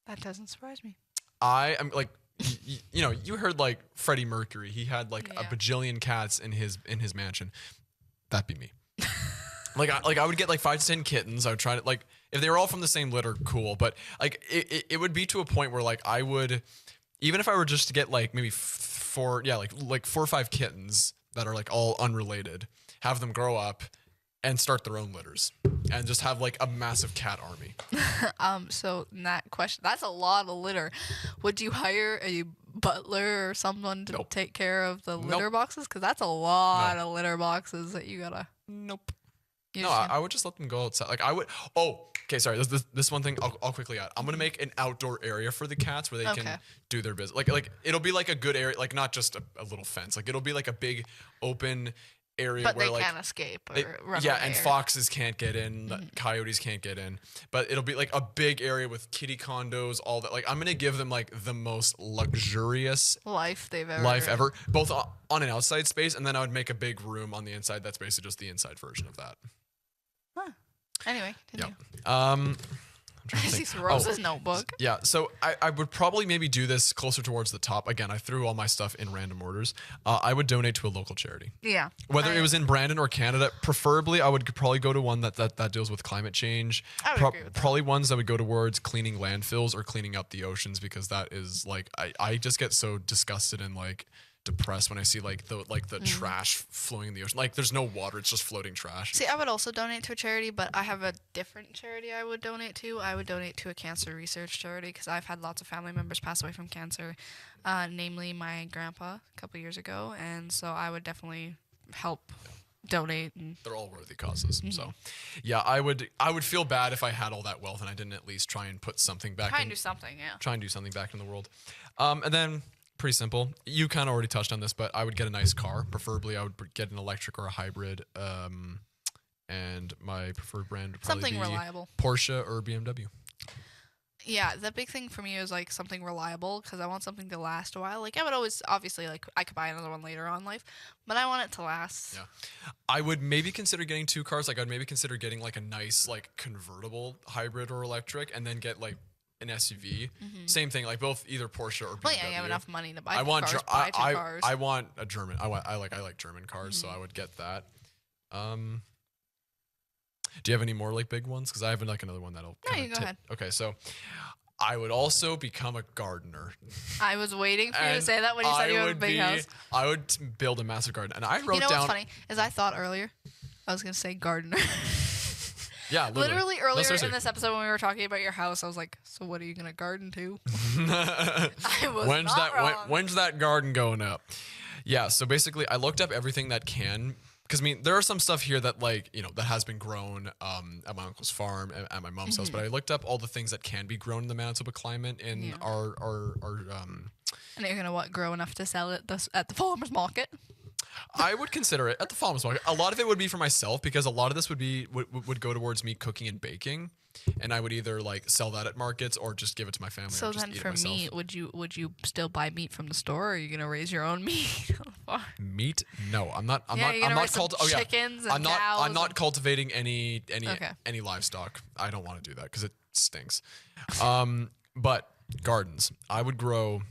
Speaker 2: That doesn't surprise me.
Speaker 3: I am like, you heard like Freddie Mercury. He had like a bajillion cats in his mansion. That'd be me. I would get like 5 to 10 kittens. I would try to like if they were all from the same litter, cool. But like it would be to a point where like I would, even if I were just to get like maybe 4 or 5 kittens that are like all unrelated, have them grow up and start their own litters and just have like a massive cat army.
Speaker 2: So in that question, that's a lot of litter. Would you hire a butler or someone to take care of the litter boxes? Because that's a lot of litter boxes that you gotta.
Speaker 3: Nope. No, I would just let them go outside. Like I would. Oh, okay. Sorry. This one thing I'll quickly add. I'm gonna make an outdoor area for the cats where they can do their business. Like it'll be like a good area, like not just a little fence. Like it'll be like a big open area
Speaker 2: but
Speaker 3: where
Speaker 2: they
Speaker 3: like
Speaker 2: can't escape or run
Speaker 3: yeah,
Speaker 2: away
Speaker 3: and foxes can't get in, coyotes can't get in. But it'll be like a big area with kitty condos, all that. Like I'm gonna give them like the most luxurious
Speaker 2: life
Speaker 3: ever, both on an outside space, and then I would make a big room on the inside that's basically just the inside version of that.
Speaker 2: Huh. Anyway, continue.
Speaker 3: Yeah.
Speaker 2: I see Rose's notebook.
Speaker 3: Yeah, so I would probably maybe do this closer towards the top. Again, I threw all my stuff in random orders. I would donate to a local charity.
Speaker 2: Yeah.
Speaker 3: Whether it was in Brandon or Canada, preferably I would probably go to one that deals with climate change.
Speaker 2: I would agree with that.
Speaker 3: Probably ones that would go towards cleaning landfills or cleaning up the oceans, because that is like I just get so disgusted and like depressed when I see like the trash flowing in the ocean. Like there's no water, it's just floating trash.
Speaker 2: See, I would also donate to a charity, but I have a different charity I would donate to. I would donate to a cancer research charity because I've had lots of family members pass away from cancer, namely my grandpa a couple years ago, and so I would definitely help donate. And
Speaker 3: they're all worthy causes. So yeah, I would feel bad if I had all that wealth and I didn't at least try and put something back
Speaker 2: try and do something, yeah.
Speaker 3: Try and do something back in the world. And then pretty simple. You kind of already touched on this, but I would get a nice car. Preferably, I would get an electric or a hybrid. And my preferred brand would probably
Speaker 2: something
Speaker 3: be
Speaker 2: reliable.
Speaker 3: Porsche or BMW.
Speaker 2: Yeah, the big thing for me is like something reliable because I want something to last a while. Like I would always, obviously, like I could buy another one later on in life, but I want it to last.
Speaker 3: Yeah, I would maybe consider getting 2 cars. Like I'd maybe consider getting like a nice like convertible hybrid or electric, and then get like an SUV. Same thing, like both either Porsche or BMW.
Speaker 2: Well, yeah, you have enough money to buy
Speaker 3: I want
Speaker 2: cars, buy 2 cars.
Speaker 3: I want a German. I like German cars, so I would get that. Do you have any more like big ones? Because I have like another one that'll.
Speaker 2: No, you go ahead.
Speaker 3: Okay, so I would also become a gardener.
Speaker 2: I was waiting for you to say that when you said you have a big house.
Speaker 3: I would build a massive garden, and I wrote down.
Speaker 2: You know what's funny is I thought earlier I was gonna say gardener.
Speaker 3: Yeah, literally
Speaker 2: earlier in this episode when we were talking about your house, I was like, "So what are you gonna garden to?" I was wrong.
Speaker 3: When's that garden going up? Yeah, so basically, I looked up everything that can. Because I mean, there are some stuff here that like that has been grown at my uncle's farm at my mom's house, but I looked up all the things that can be grown in the Manitoba climate in our
Speaker 2: And you're gonna grow enough to sell it at the farmers market?
Speaker 3: I would consider it at the farmers market. A lot of it would be for myself because a lot of this would go towards me cooking and baking, and I would either like sell that at markets or just give it to my family.
Speaker 2: So
Speaker 3: or just
Speaker 2: then,
Speaker 3: eat
Speaker 2: for
Speaker 3: it myself.
Speaker 2: meat, would you still buy meat from the store, or are you gonna raise your own meat?
Speaker 3: Meat? No, I'm not. I'm
Speaker 2: you're gonna raise some chickens and cows
Speaker 3: I'm not cultivating any livestock. I don't want to do that because it stinks. But gardens, I would grow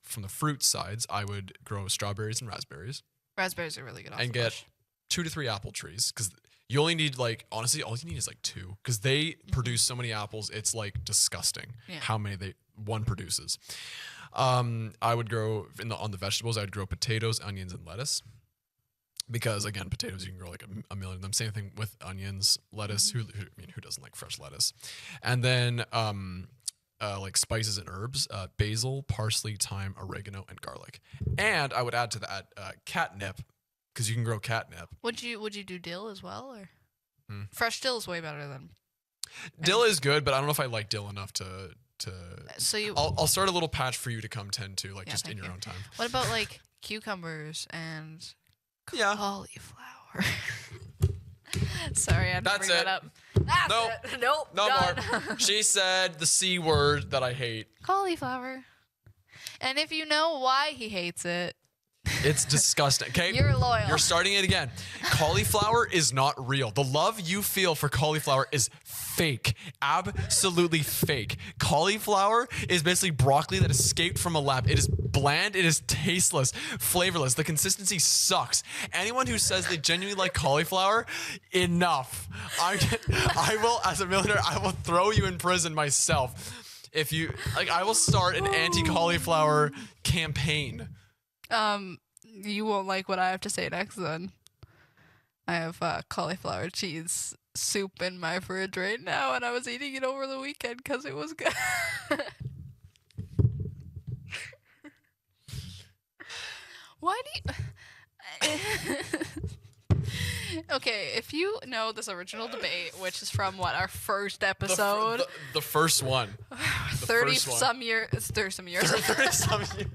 Speaker 3: from the fruit sides. I would grow strawberries and raspberries.
Speaker 2: Raspberries are really good.
Speaker 3: And get 2 to 3 apple trees because you only need like honestly all you need is like 2 because they produce so many apples. It's like disgusting how many one produces. I would grow on the vegetables. I'd grow potatoes, onions, and lettuce. Because again, potatoes you can grow like a million of them. Same thing with onions, lettuce. Who doesn't like fresh lettuce? And then like spices and herbs: basil, parsley, thyme, oregano, and garlic. And I would add to that catnip because you can grow catnip.
Speaker 2: Would you do dill as well, or fresh dill is way better than
Speaker 3: dill is good, but I don't know if I like dill enough to.
Speaker 2: So
Speaker 3: I'll start a little patch for you to come tend to, like just in your own time.
Speaker 2: What about like cucumbers and cauliflower? Sorry, I had to bring that up. Nope.
Speaker 3: No more. She said the C word that I hate.
Speaker 2: Cauliflower. And if you know why he hates it,
Speaker 3: it's disgusting. Okay,
Speaker 2: you're loyal.
Speaker 3: You're starting it again. Cauliflower is not real. The love you feel for cauliflower is fake. Absolutely fake. Cauliflower is basically broccoli that escaped from a lab. It is bland. It is tasteless, flavorless. The consistency sucks. Anyone who says they genuinely like cauliflower, enough. I will, as a millionaire, I will throw you in prison myself. If you like, I will start an anti-cauliflower campaign.
Speaker 2: You won't like what I have to say next then. I have cauliflower cheese soup in my fridge right now, and I was eating it over the weekend because it was good. Why do you... Okay, if you know this original debate, which is from what, our first episode?
Speaker 3: The first one.
Speaker 2: 30 some years. 30 some years.
Speaker 3: 30 some years.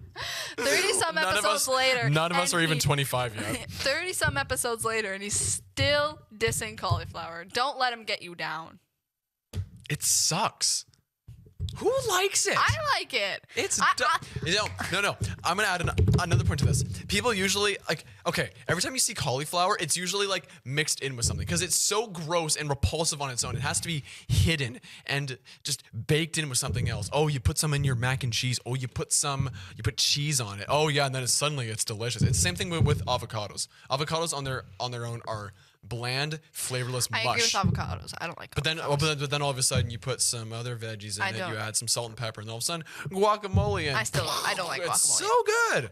Speaker 2: 30 some episodes later.
Speaker 3: None of us are even 25 yet.
Speaker 2: 30 some episodes later, and he's still dissing cauliflower. Don't let him get you down.
Speaker 3: It sucks. Who likes it?
Speaker 2: I like it.
Speaker 3: It's no. I'm gonna add another point to this. People usually every time you see cauliflower, it's usually like mixed in with something because it's so gross and repulsive on its own. It has to be hidden and just baked in with something else. Oh, you put some in your mac and cheese. Oh, you put cheese on it. Oh yeah, and then suddenly it's delicious. It's the same thing with avocados. Avocados on their own are bland, flavorless mush.
Speaker 2: I agree with avocados. I don't like avocados.
Speaker 3: But then all of a sudden you put some other veggies in it. You add some salt and pepper, and all of a sudden guacamole in.
Speaker 2: I don't like guacamole.
Speaker 3: It's so good.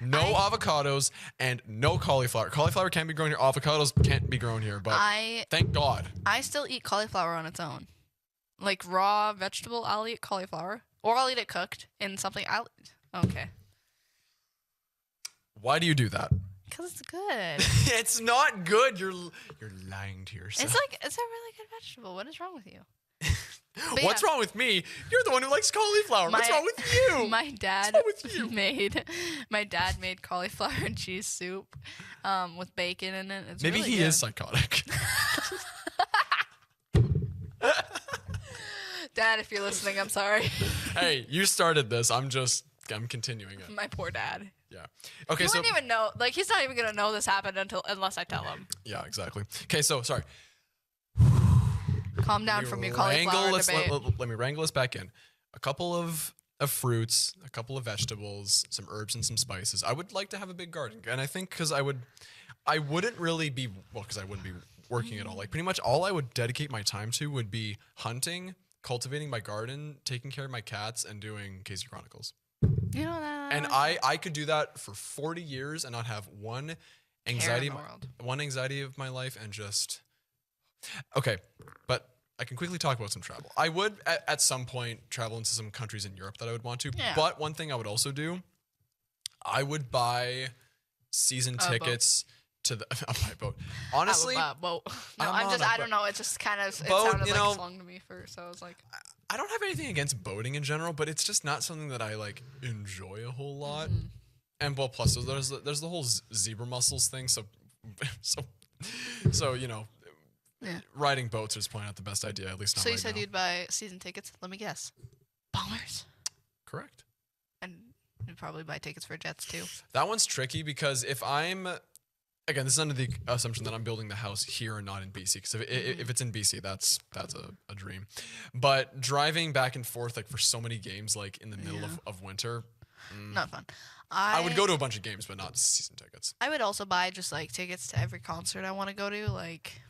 Speaker 3: No avocados and no cauliflower. Cauliflower can't be grown here. Avocados can't be grown here. But thank God.
Speaker 2: I still eat cauliflower on its own, like raw vegetable. I'll eat cauliflower, or I'll eat it cooked in something. Okay.
Speaker 3: Why do you do that?
Speaker 2: Because it's good.
Speaker 3: It's not good. You're lying to yourself.
Speaker 2: It's a really good vegetable. What is wrong with you?
Speaker 3: What's wrong with me? You're the one who likes cauliflower. What's wrong with you?
Speaker 2: My dad made cauliflower and cheese soup with bacon in it. It's
Speaker 3: Maybe
Speaker 2: really
Speaker 3: he
Speaker 2: good.
Speaker 3: is psychotic.
Speaker 2: Dad, if you're listening, I'm sorry.
Speaker 3: Hey, you started this. I'm continuing it.
Speaker 2: My poor dad.
Speaker 3: Yeah. Okay,
Speaker 2: he wouldn't even know. Like, he's not even gonna know this happened unless I tell him.
Speaker 3: Yeah, exactly. Okay, so sorry.
Speaker 2: Calm down from your cauliflower debate.
Speaker 3: Let me wrangle us back in. A couple of fruits, a couple of vegetables, some herbs, and some spices. I would like to have a big garden, and I think because I wouldn't really be because I wouldn't be working at all. Like pretty much all I would dedicate my time to would be hunting, cultivating my garden, taking care of my cats, and doing Casey Chronicles.
Speaker 2: You know that.
Speaker 3: And I could do that for 40 years and not have one anxiety of my life and just okay. But I can quickly talk about some travel. I would at some point travel into some countries in Europe that I would want to. Yeah. But one thing I would also do, I would buy season tickets to the my boat. Honestly,
Speaker 2: boat. No, I don't know. It just kind of sounded like a song to me first. So I was like,
Speaker 3: I don't have anything against boating in general, but it's just not something that I like enjoy a whole lot. Mm-hmm. And well, plus there's the whole zebra mussels thing. So you know, riding boats is probably not the best idea. At least not. So you said
Speaker 2: you'd buy season tickets. Let me guess, bombers.
Speaker 3: Correct.
Speaker 2: And you'd probably buy tickets for jets too.
Speaker 3: That one's tricky because if I'm again, this is under the assumption that I'm building the house here and not in BC. Because if it's in BC, that's a dream. But driving back and forth like for so many games, like in the middle of winter,
Speaker 2: not fun.
Speaker 3: I would go to a bunch of games, but not season tickets.
Speaker 2: I would also buy just like tickets to every concert I want to go to. Like,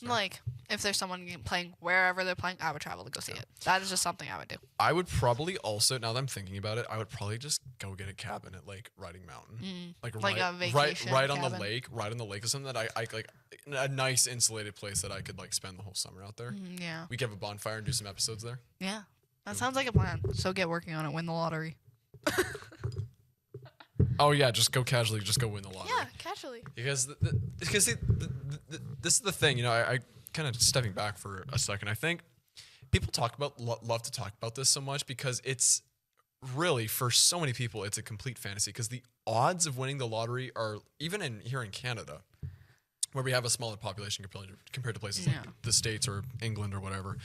Speaker 2: like if there's someone playing wherever they're playing, I would travel to go see it. That is just something I would do.
Speaker 3: I would probably also, now that I'm thinking about it, I would probably just go get a cabin at like Riding Mountain, like
Speaker 2: a vacation
Speaker 3: right on the lake, or something that I like a nice insulated place that I could like spend the whole summer out there.
Speaker 2: Yeah,
Speaker 3: we could have a bonfire and do some episodes there.
Speaker 2: Yeah, that sounds like a plan. So get working on it. Win the lottery.
Speaker 3: Oh yeah, just go casually. Just go win the lottery.
Speaker 2: Yeah, casually.
Speaker 3: Because this is the thing. You know, I kind of stepping back for a second. I think people love to talk about this so much because it's really for so many people it's a complete fantasy. Because the odds of winning the lottery are even here in Canada, where we have a smaller population compared to places like the States or England or whatever.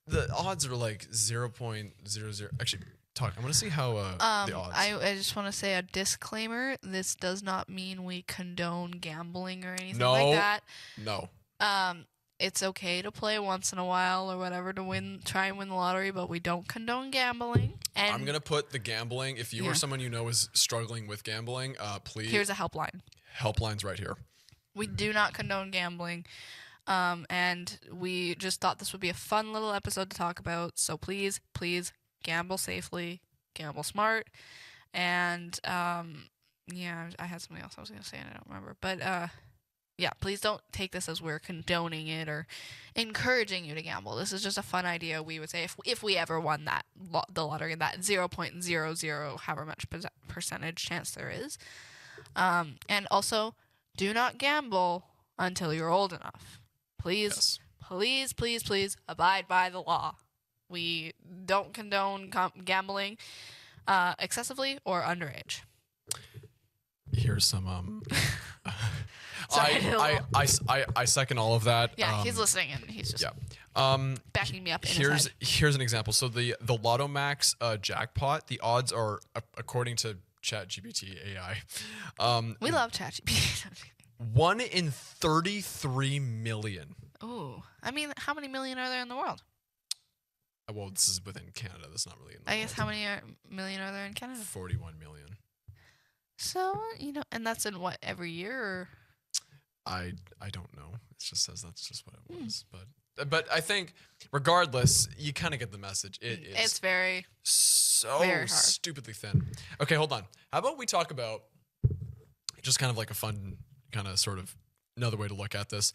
Speaker 3: The odds are like 0.00. Actually. I want to see how the odds.
Speaker 2: I just want to say a disclaimer. This does not mean we condone gambling or anything like that.
Speaker 3: No.
Speaker 2: It's okay to play once in a while or whatever to try and win the lottery, but we don't condone gambling. And
Speaker 3: I'm gonna put the gambling. If you or someone you know is struggling with gambling, please.
Speaker 2: Here's a helpline.
Speaker 3: Helpline's right here.
Speaker 2: We do not condone gambling. And we just thought this would be a fun little episode to talk about. So please gamble safely, gamble smart, and yeah, I had something else I was going to say and I don't remember. But yeah, please don't take this as we're condoning it or encouraging you to gamble. This is just a fun idea we would say if we ever won that the lottery, that 0.00 however much percentage chance there is. And also, do not gamble until you're old enough. Please, please, please, please abide by the law. We don't condone gambling excessively or underage.
Speaker 3: Here's some
Speaker 2: Sorry,
Speaker 3: I second all of that.
Speaker 2: Yeah, he's listening and he's just backing me up in
Speaker 3: here's an example. So the Lotto Max jackpot, the odds are according to ChatGPT AI.
Speaker 2: We love ChatGPT.
Speaker 3: 1 in 33 million.
Speaker 2: Ooh, I mean, how many million are there in the world?
Speaker 3: Well, this is within Canada. That's not really in the
Speaker 2: I
Speaker 3: world.
Speaker 2: guess how many million are there in Canada?
Speaker 3: 41 million.
Speaker 2: So, and that's in what, every year? Or?
Speaker 3: I don't know. It just says that's just what it was. But I think regardless, you kind of get the message.
Speaker 2: It's very
Speaker 3: very stupidly thin. Okay, hold on. How about we talk about just kind of like a fun kind of sort of another way to look at this.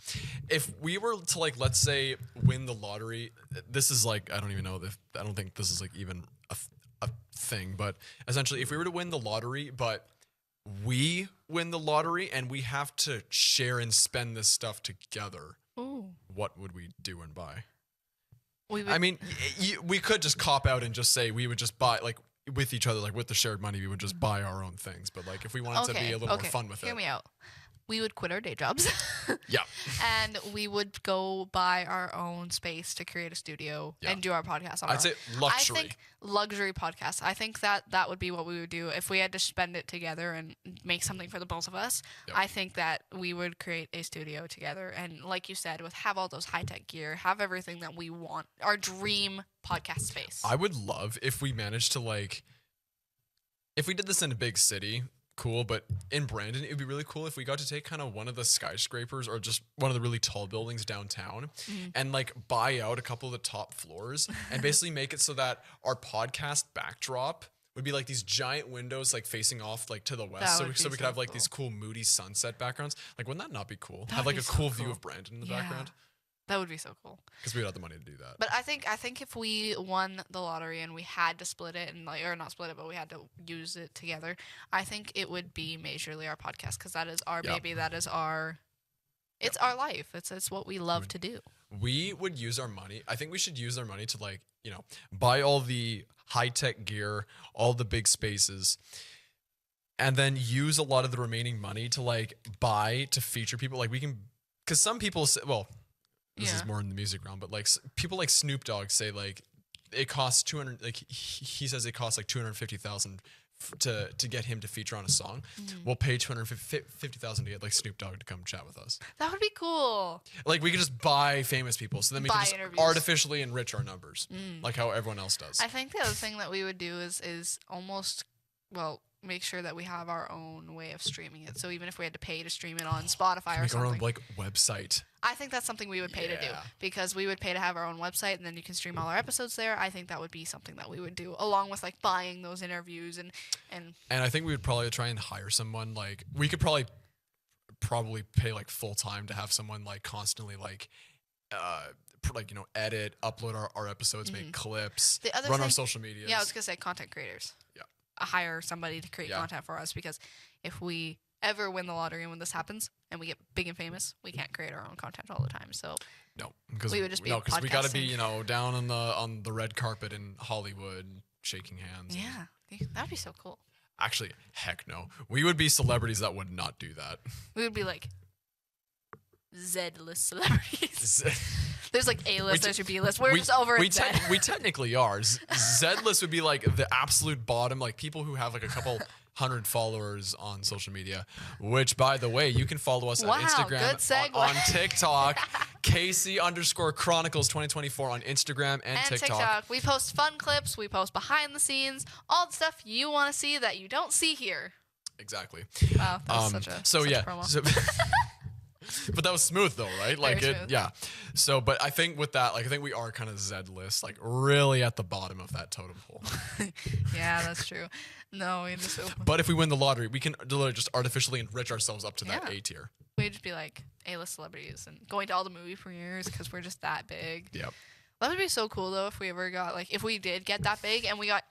Speaker 3: If we were to like, let's say, win the lottery, this is like, I don't even know if, I don't think this is like even a thing, but essentially if we were to win the lottery, but we win the lottery and we have to share and spend this stuff together, what would we do and buy? I mean, we could just cop out and just say we would just buy, like, with each other, like with the shared money, we would just buy our own things. But like, if we wanted to be a little more fun with it,
Speaker 2: hear me out. We would quit our day jobs.
Speaker 3: Yeah.
Speaker 2: And we would go buy our own space to create a studio and do our podcast on our own.
Speaker 3: I'd say luxury.
Speaker 2: I think luxury podcast. I think that would be what we would do if we had to spend it together and make something for the both of us. Yep. I think that we would create a studio together and, like you said, have all those high-tech gear, have everything that we want, our dream podcast space.
Speaker 3: I would love if we managed to, like, if we did this in a big city, cool, but in Brandon, it would be really cool if we got to take kind of one of the skyscrapers or just one of the really tall buildings downtown and like buy out a couple of the top floors and basically make it so that our podcast backdrop would be like these giant windows like facing off like to the west, so we could have like these cool moody sunset backgrounds. Like, wouldn't that not be cool? Have like a cool view of Brandon in the background.
Speaker 2: That would be so cool.
Speaker 3: Because we would have the money to do that.
Speaker 2: But I think if we won the lottery and we had to split it and like, or not split it, but we had to use it together, I think it would be majorly our podcast because that is our baby. That is our, it's our life. It's what we love to do.
Speaker 3: We would use our money. I think we should use our money to like, buy all the high-tech gear, all the big spaces, and then use a lot of the remaining money to like buy to feature people. Like we can, because some people say, well, this is more in the music realm, but like people like Snoop Dogg say like it costs 200. Like he says it costs like $250,000 to get him to feature on a song. We'll pay $250,000 to get like Snoop Dogg to come chat with us.
Speaker 2: That would be cool.
Speaker 3: Like we could just buy famous people, so then we can just artificially enrich our numbers, like how everyone else does.
Speaker 2: I think the other thing that we would do is almost make sure that we have our own way of streaming it. So even if we had to pay to stream it on Spotify or something, our own
Speaker 3: like website.
Speaker 2: I think that's something we would pay to do because we would pay to have our own website and then you can stream all our episodes there. I think that would be something that we would do along with like buying those interviews and
Speaker 3: I think we would probably try and hire someone. Like we could probably pay like full time to have someone like constantly like edit, upload our episodes, make clips, run our social media.
Speaker 2: Yeah, I was gonna say content creators.
Speaker 3: Yeah.
Speaker 2: Hire somebody to create content for us because if we ever win the lottery and when this happens and we get big and famous, we can't create our own content all the time. So we would just be
Speaker 3: because we got to be down on the red carpet in Hollywood shaking hands.
Speaker 2: Yeah, that'd be so cool.
Speaker 3: Actually, heck no, we would be celebrities that would not do that.
Speaker 2: We would be like Z-list celebrities. There's like A-list, there's your B-list. We're just over in Z.
Speaker 3: We technically are. Z-list would be like the absolute bottom, like people who have like a couple hundred followers on social media, which by the way, you can follow us on Instagram, on TikTok, Casey_Chronicles 2024 on Instagram and TikTok.
Speaker 2: We post fun clips, we post behind the scenes, all the stuff you want to see that you don't see here.
Speaker 3: Exactly.
Speaker 2: Wow, that's such a promo.
Speaker 3: But that was smooth though, right? Like
Speaker 2: Very smooth.
Speaker 3: yeah. So, but I think with that, like I think we are kind of Zed list, like really at the bottom of that totem pole.
Speaker 2: Yeah, that's true. No, we just
Speaker 3: But if we win the lottery, we can literally just artificially enrich ourselves up to that
Speaker 2: Yeah.
Speaker 3: A tier.
Speaker 2: we'd just be like A-list celebrities and going to all the movie premieres because we're just that big.
Speaker 3: Yep.
Speaker 2: That would be so cool though if we ever got like if we did get that big and we got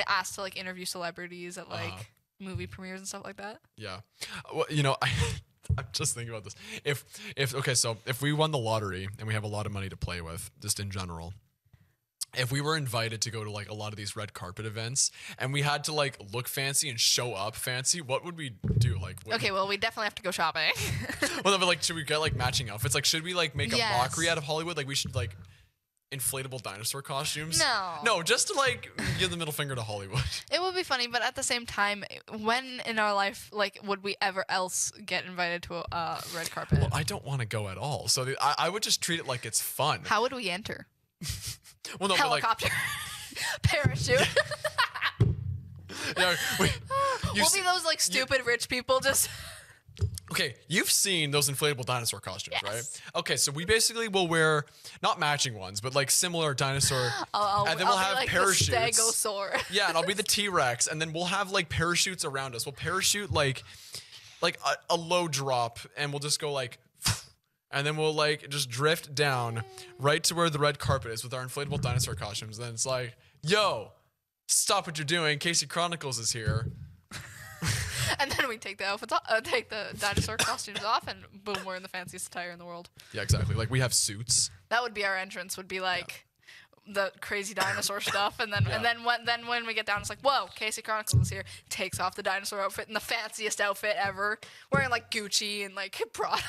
Speaker 2: asked to like interview celebrities at like movie premieres and stuff like that.
Speaker 3: Yeah. Well, you know, I'm just thinking about this. If we won the lottery and we have a lot of money to play with, just in general, if we were invited to go to like a lot of these red carpet events and we had to like look fancy and show up fancy, what would we do? Like,
Speaker 2: Okay, well we definitely have to go shopping.
Speaker 3: well, but like, should we get like matching outfits? Like, should we like make a
Speaker 2: Yes.
Speaker 3: mockery out of Hollywood? Like, we should like inflatable dinosaur costumes?
Speaker 2: No.
Speaker 3: Just to like give the middle finger to Hollywood.
Speaker 2: It would be funny, but at the same time, when in our life like would we ever else get invited to a red carpet?
Speaker 3: Well, I don't want to go at all. So I would just treat it like it's fun.
Speaker 2: How would we enter?
Speaker 3: Well, no, but like,
Speaker 2: Helicopter, parachute.
Speaker 3: yeah,
Speaker 2: We'll be those like stupid rich people just.
Speaker 3: Okay, you've seen those inflatable dinosaur costumes,
Speaker 2: Yes.
Speaker 3: right? Okay, so we basically will wear not matching ones, but like similar dinosaur, and then we'll
Speaker 2: I'll
Speaker 3: have
Speaker 2: be like
Speaker 3: parachutes.
Speaker 2: The Stegosaurus.
Speaker 3: Yeah, and I'll be the T-Rex, and then we'll have like parachutes around us. We'll parachute like a low drop, and we'll just go like, and then we'll like just drift down right to where the red carpet is with our inflatable dinosaur costumes. Then it's like, yo, stop what you're doing. Casey Chronicles is here.
Speaker 2: And then we take the outfits off, take the dinosaur costumes off, and boom, we're in the fanciest attire in the world.
Speaker 3: Yeah, exactly. Like we have suits.
Speaker 2: That would be our entrance. Would be like the crazy dinosaur stuff, and then when we get down, it's like, whoa, Casey Chronicles is here. Takes off the dinosaur outfit in the fanciest outfit ever, wearing like Gucci and like Prada.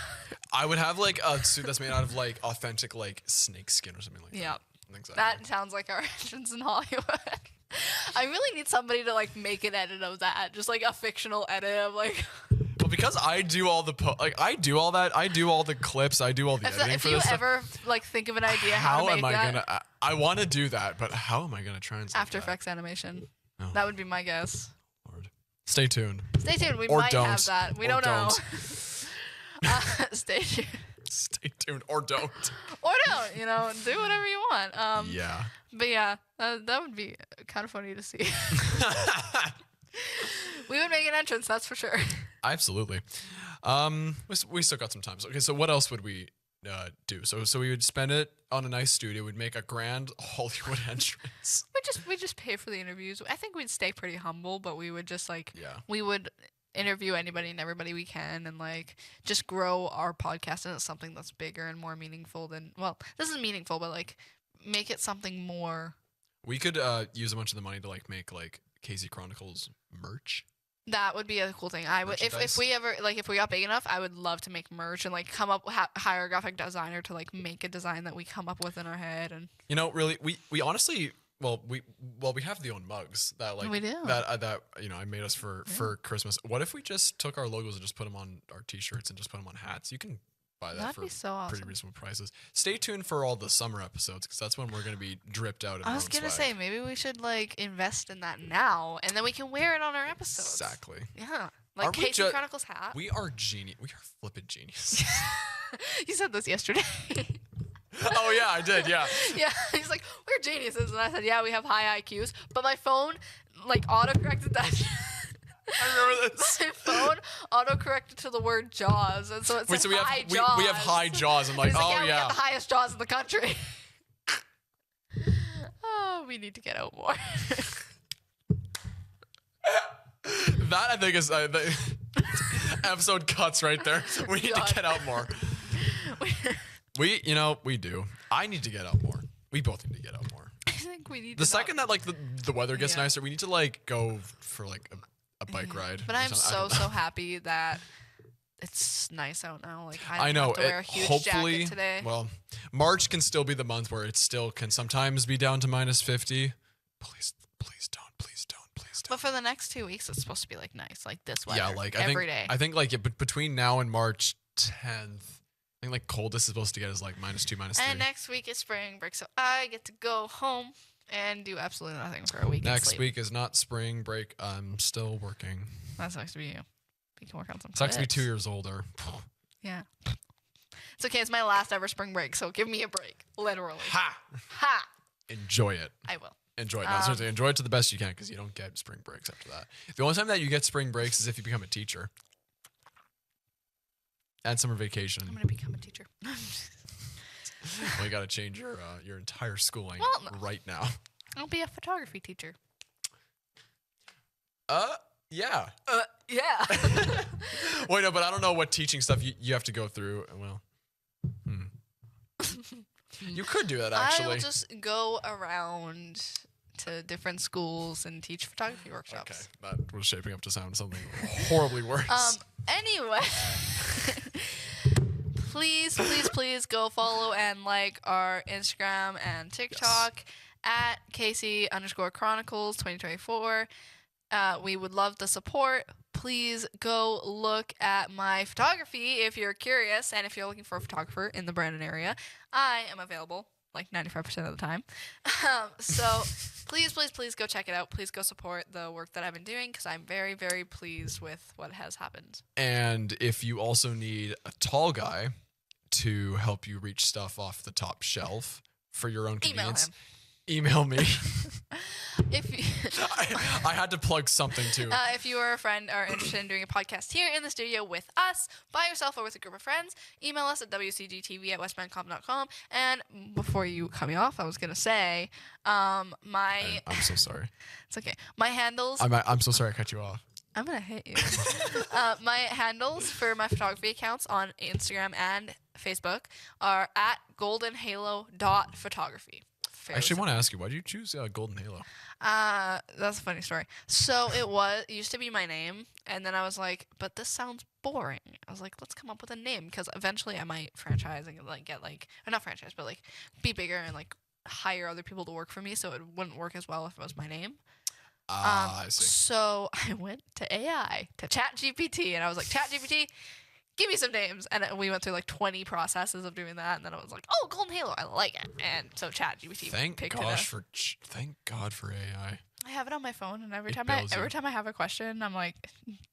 Speaker 3: I would have like a suit that's made out of like authentic like snake skin or something like
Speaker 2: Yeah.
Speaker 3: that. Exactly.
Speaker 2: That sounds like our entrance in Hollywood. I really need somebody to like make an edit of that, just like a fictional edit of like.
Speaker 3: Well, because I do all the I do all that. I do all the clips. I do all the editing
Speaker 2: If
Speaker 3: for
Speaker 2: you
Speaker 3: this stuff.
Speaker 2: ever like think of an idea how to
Speaker 3: How
Speaker 2: make
Speaker 3: am I
Speaker 2: that,
Speaker 3: gonna? I want to do that, but how am I gonna translate
Speaker 2: After
Speaker 3: that?
Speaker 2: Effects animation.
Speaker 3: Oh.
Speaker 2: That would be my guess.
Speaker 3: Lord. Stay tuned.
Speaker 2: Stay tuned. We
Speaker 3: Or
Speaker 2: might
Speaker 3: don't.
Speaker 2: have that. We
Speaker 3: Or
Speaker 2: don't know.
Speaker 3: don't.
Speaker 2: Stay tuned.
Speaker 3: Stay tuned or don't.
Speaker 2: Or don't. Do whatever you want.
Speaker 3: Yeah.
Speaker 2: But yeah, that would be kind of funny to see. We would make an entrance, that's for sure.
Speaker 3: Absolutely. We still got some time. Okay, so what else would we do? So we would spend it on a nice studio. We'd make a grand Hollywood entrance.
Speaker 2: We just pay for the interviews. I think we'd stay pretty humble, but we would just like
Speaker 3: Yeah.
Speaker 2: we would interview anybody and everybody we can, and like just grow our podcast into something that's bigger and more meaningful than, well, this is meaningful, but like make it something more.
Speaker 3: We could use a bunch of the money to like make like Casey Chronicles merch.
Speaker 2: That would be a cool thing. I would if
Speaker 3: Merchandise.
Speaker 2: we ever like if we got big enough, I would love to make merch and like come up hire a graphic designer to like make a design that we come up with in our head. And
Speaker 3: Really, we honestly, we have the own mugs that like
Speaker 2: We do.
Speaker 3: that I made us for Christmas. What if we just took our logos and just put them on our T-shirts and just put them on hats? You can buy that
Speaker 2: That'd
Speaker 3: for
Speaker 2: be so awesome.
Speaker 3: pretty reasonable prices. Stay tuned for all the summer episodes because that's when we're gonna be dripped out. In
Speaker 2: I was gonna say maybe we should like invest in that now, and then we can wear it on our episodes.
Speaker 3: exactly.
Speaker 2: Yeah, like
Speaker 3: Aren't we
Speaker 2: Casey
Speaker 3: ju-
Speaker 2: Chronicles hat.
Speaker 3: We are genius. We are flippin' genius.
Speaker 2: You said this yesterday.
Speaker 3: Oh yeah, I did. Yeah.
Speaker 2: Yeah, he's like, we're geniuses, and I said, yeah, we have high IQs, but my phone like autocorrected that.
Speaker 3: I remember this.
Speaker 2: My phone autocorrected to the word Jaws, and so it said
Speaker 3: Wait, so we have
Speaker 2: high
Speaker 3: we
Speaker 2: Jaws.
Speaker 3: have high jaws. I'm
Speaker 2: And
Speaker 3: like,
Speaker 2: he's like,
Speaker 3: oh
Speaker 2: yeah, we
Speaker 3: yeah.
Speaker 2: have the highest Jaws in the country. Oh, we need to get out more.
Speaker 3: That I think is the episode cuts right there. We need
Speaker 2: God.
Speaker 3: to get out more. We do. I need to get out more. We both need to get out more.
Speaker 2: I think we need
Speaker 3: The
Speaker 2: to
Speaker 3: second that like the weather gets
Speaker 2: Yeah.
Speaker 3: nicer, we need to like go for like a bike ride.
Speaker 2: But
Speaker 3: or
Speaker 2: I'm
Speaker 3: something. I don't
Speaker 2: so
Speaker 3: know.
Speaker 2: happy that it's nice out now. Like I
Speaker 3: I
Speaker 2: don't
Speaker 3: know.
Speaker 2: have to wear a huge
Speaker 3: Hopefully,
Speaker 2: jacket today.
Speaker 3: well, March can still be the month where it still can sometimes be down to -50. Please don't.
Speaker 2: But for the next 2 weeks, it's supposed to be like nice, like this weather.
Speaker 3: Yeah, like
Speaker 2: every day.
Speaker 3: I think like between now and March 10th, I think like coldest is supposed to get is like -2, -3.
Speaker 2: And next week is spring break, so I get to go home and do absolutely nothing for a week. and
Speaker 3: Next
Speaker 2: sleep.
Speaker 3: week is not spring break. I'm still working.
Speaker 2: That sucks to be you. You can work on some.
Speaker 3: Sucks to be
Speaker 2: clips.
Speaker 3: 2 years older.
Speaker 2: Yeah. It's okay. It's my last ever spring break, so give me a break. Literally.
Speaker 3: Ha!
Speaker 2: Ha!
Speaker 3: Enjoy it.
Speaker 2: I will.
Speaker 3: Enjoy it. No, seriously, enjoy it to the best you can because you don't get spring breaks after that. The only time that you get spring breaks is if you become a teacher. And summer vacation.
Speaker 2: I'm gonna become a teacher.
Speaker 3: Well, you got to change your entire schooling right now.
Speaker 2: I'll be a photography teacher.
Speaker 3: Yeah.
Speaker 2: Yeah.
Speaker 3: Wait, no, but I don't know what teaching stuff you have to go through. Well, you could do that
Speaker 2: I
Speaker 3: actually.
Speaker 2: will just go around to different schools and teach photography workshops.
Speaker 3: Okay, that was shaping up to sound something horribly worse.
Speaker 2: Anyway, please go follow and like our Instagram and TikTok at Casey_Chronicles 2024. We would love the support. Please go look at my photography if you're curious, and if you're looking for a photographer in the Brandon area, I am available like 95% of the time. So please go check it out. Please go support the work that I've been doing because I'm very, very pleased with what has happened.
Speaker 3: And if you also need a tall guy to help you reach stuff off the top shelf for your own convenience, email me.
Speaker 2: If you
Speaker 3: I had to plug something too.
Speaker 2: If you are a friend or interested in doing a podcast here in the studio with us, by yourself or with a group of friends, email us at WCGTV@westmancom.com. And before you cut me off, I was going to say, I'm
Speaker 3: so sorry.
Speaker 2: It's okay. My handles...
Speaker 3: I'm so sorry I cut you off.
Speaker 2: I'm going to hit you. My handles for my photography accounts on Instagram and Facebook are at goldenhalo.photography.
Speaker 3: I actually want to ask you, why did you choose Golden Halo?
Speaker 2: That's a funny story. So it used to be my name, and then I was like, but this sounds boring. I was like, let's come up with a name, because eventually I might franchise and like get like, or not franchise, but like be bigger and like hire other people to work for me, so it wouldn't work as well if it was my name.
Speaker 3: I see.
Speaker 2: So I went to AI, to ChatGPT, and I was like, ChatGPT, give me some names. And we went through like 20 processes of doing that. And then I was like, oh, Golden Halo, I like it. And so ChatGPT
Speaker 3: Thank
Speaker 2: picked
Speaker 3: God for AI.
Speaker 2: I have it on my phone, and every time I have a question, I'm like,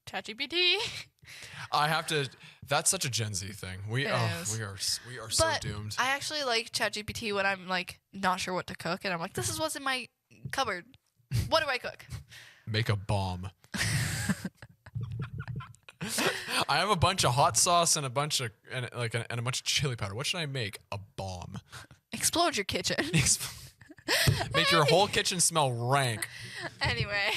Speaker 2: ChatGPT.
Speaker 3: I have to. That's such a Gen Z thing. We are so doomed.
Speaker 2: I actually like ChatGPT when I'm like not sure what to cook, and I'm like, this is what's in my cupboard. What do I cook?
Speaker 3: Make a bomb. I have a bunch of hot sauce and a bunch of chili powder. What should I make? A bomb.
Speaker 2: Explode your kitchen.
Speaker 3: Make your whole kitchen smell rank.
Speaker 2: Anyway,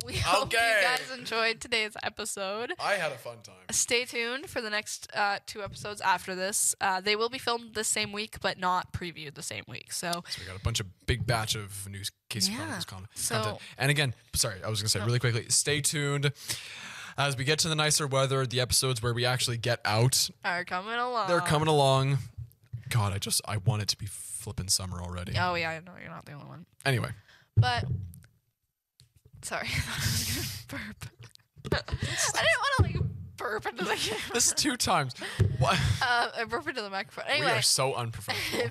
Speaker 2: we hope you guys enjoyed today's episode.
Speaker 3: I had a fun time.
Speaker 2: Stay tuned for the next 2 episodes after this. They will be filmed the same week, but not previewed the same week. So
Speaker 3: we got a bunch of big batch of new Casey Chronicles content.
Speaker 2: So,
Speaker 3: and again, sorry, I was going to say really quickly, stay tuned. As we get to the nicer weather, the episodes where we actually get out
Speaker 2: are coming along.
Speaker 3: They're coming along. God, I want it to be flipping summer already.
Speaker 2: Oh, yeah, I know. You're not the only one.
Speaker 3: Anyway.
Speaker 2: But, sorry. I thought I was going to burp. I didn't want to, like, burp into the camera.
Speaker 3: This is 2 times. What?
Speaker 2: I burp into the microphone. Anyway.
Speaker 3: We are so unprofessional.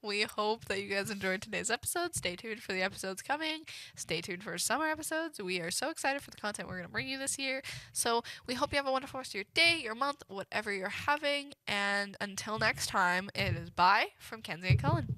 Speaker 2: We hope that you guys enjoyed today's episode. Stay tuned for the episodes coming. Stay tuned for summer episodes. We are so excited for the content we're going to bring you this year. So we hope you have a wonderful rest of your day, your month, whatever you're having. And until next time, it is bye from Kenzie and Cullen.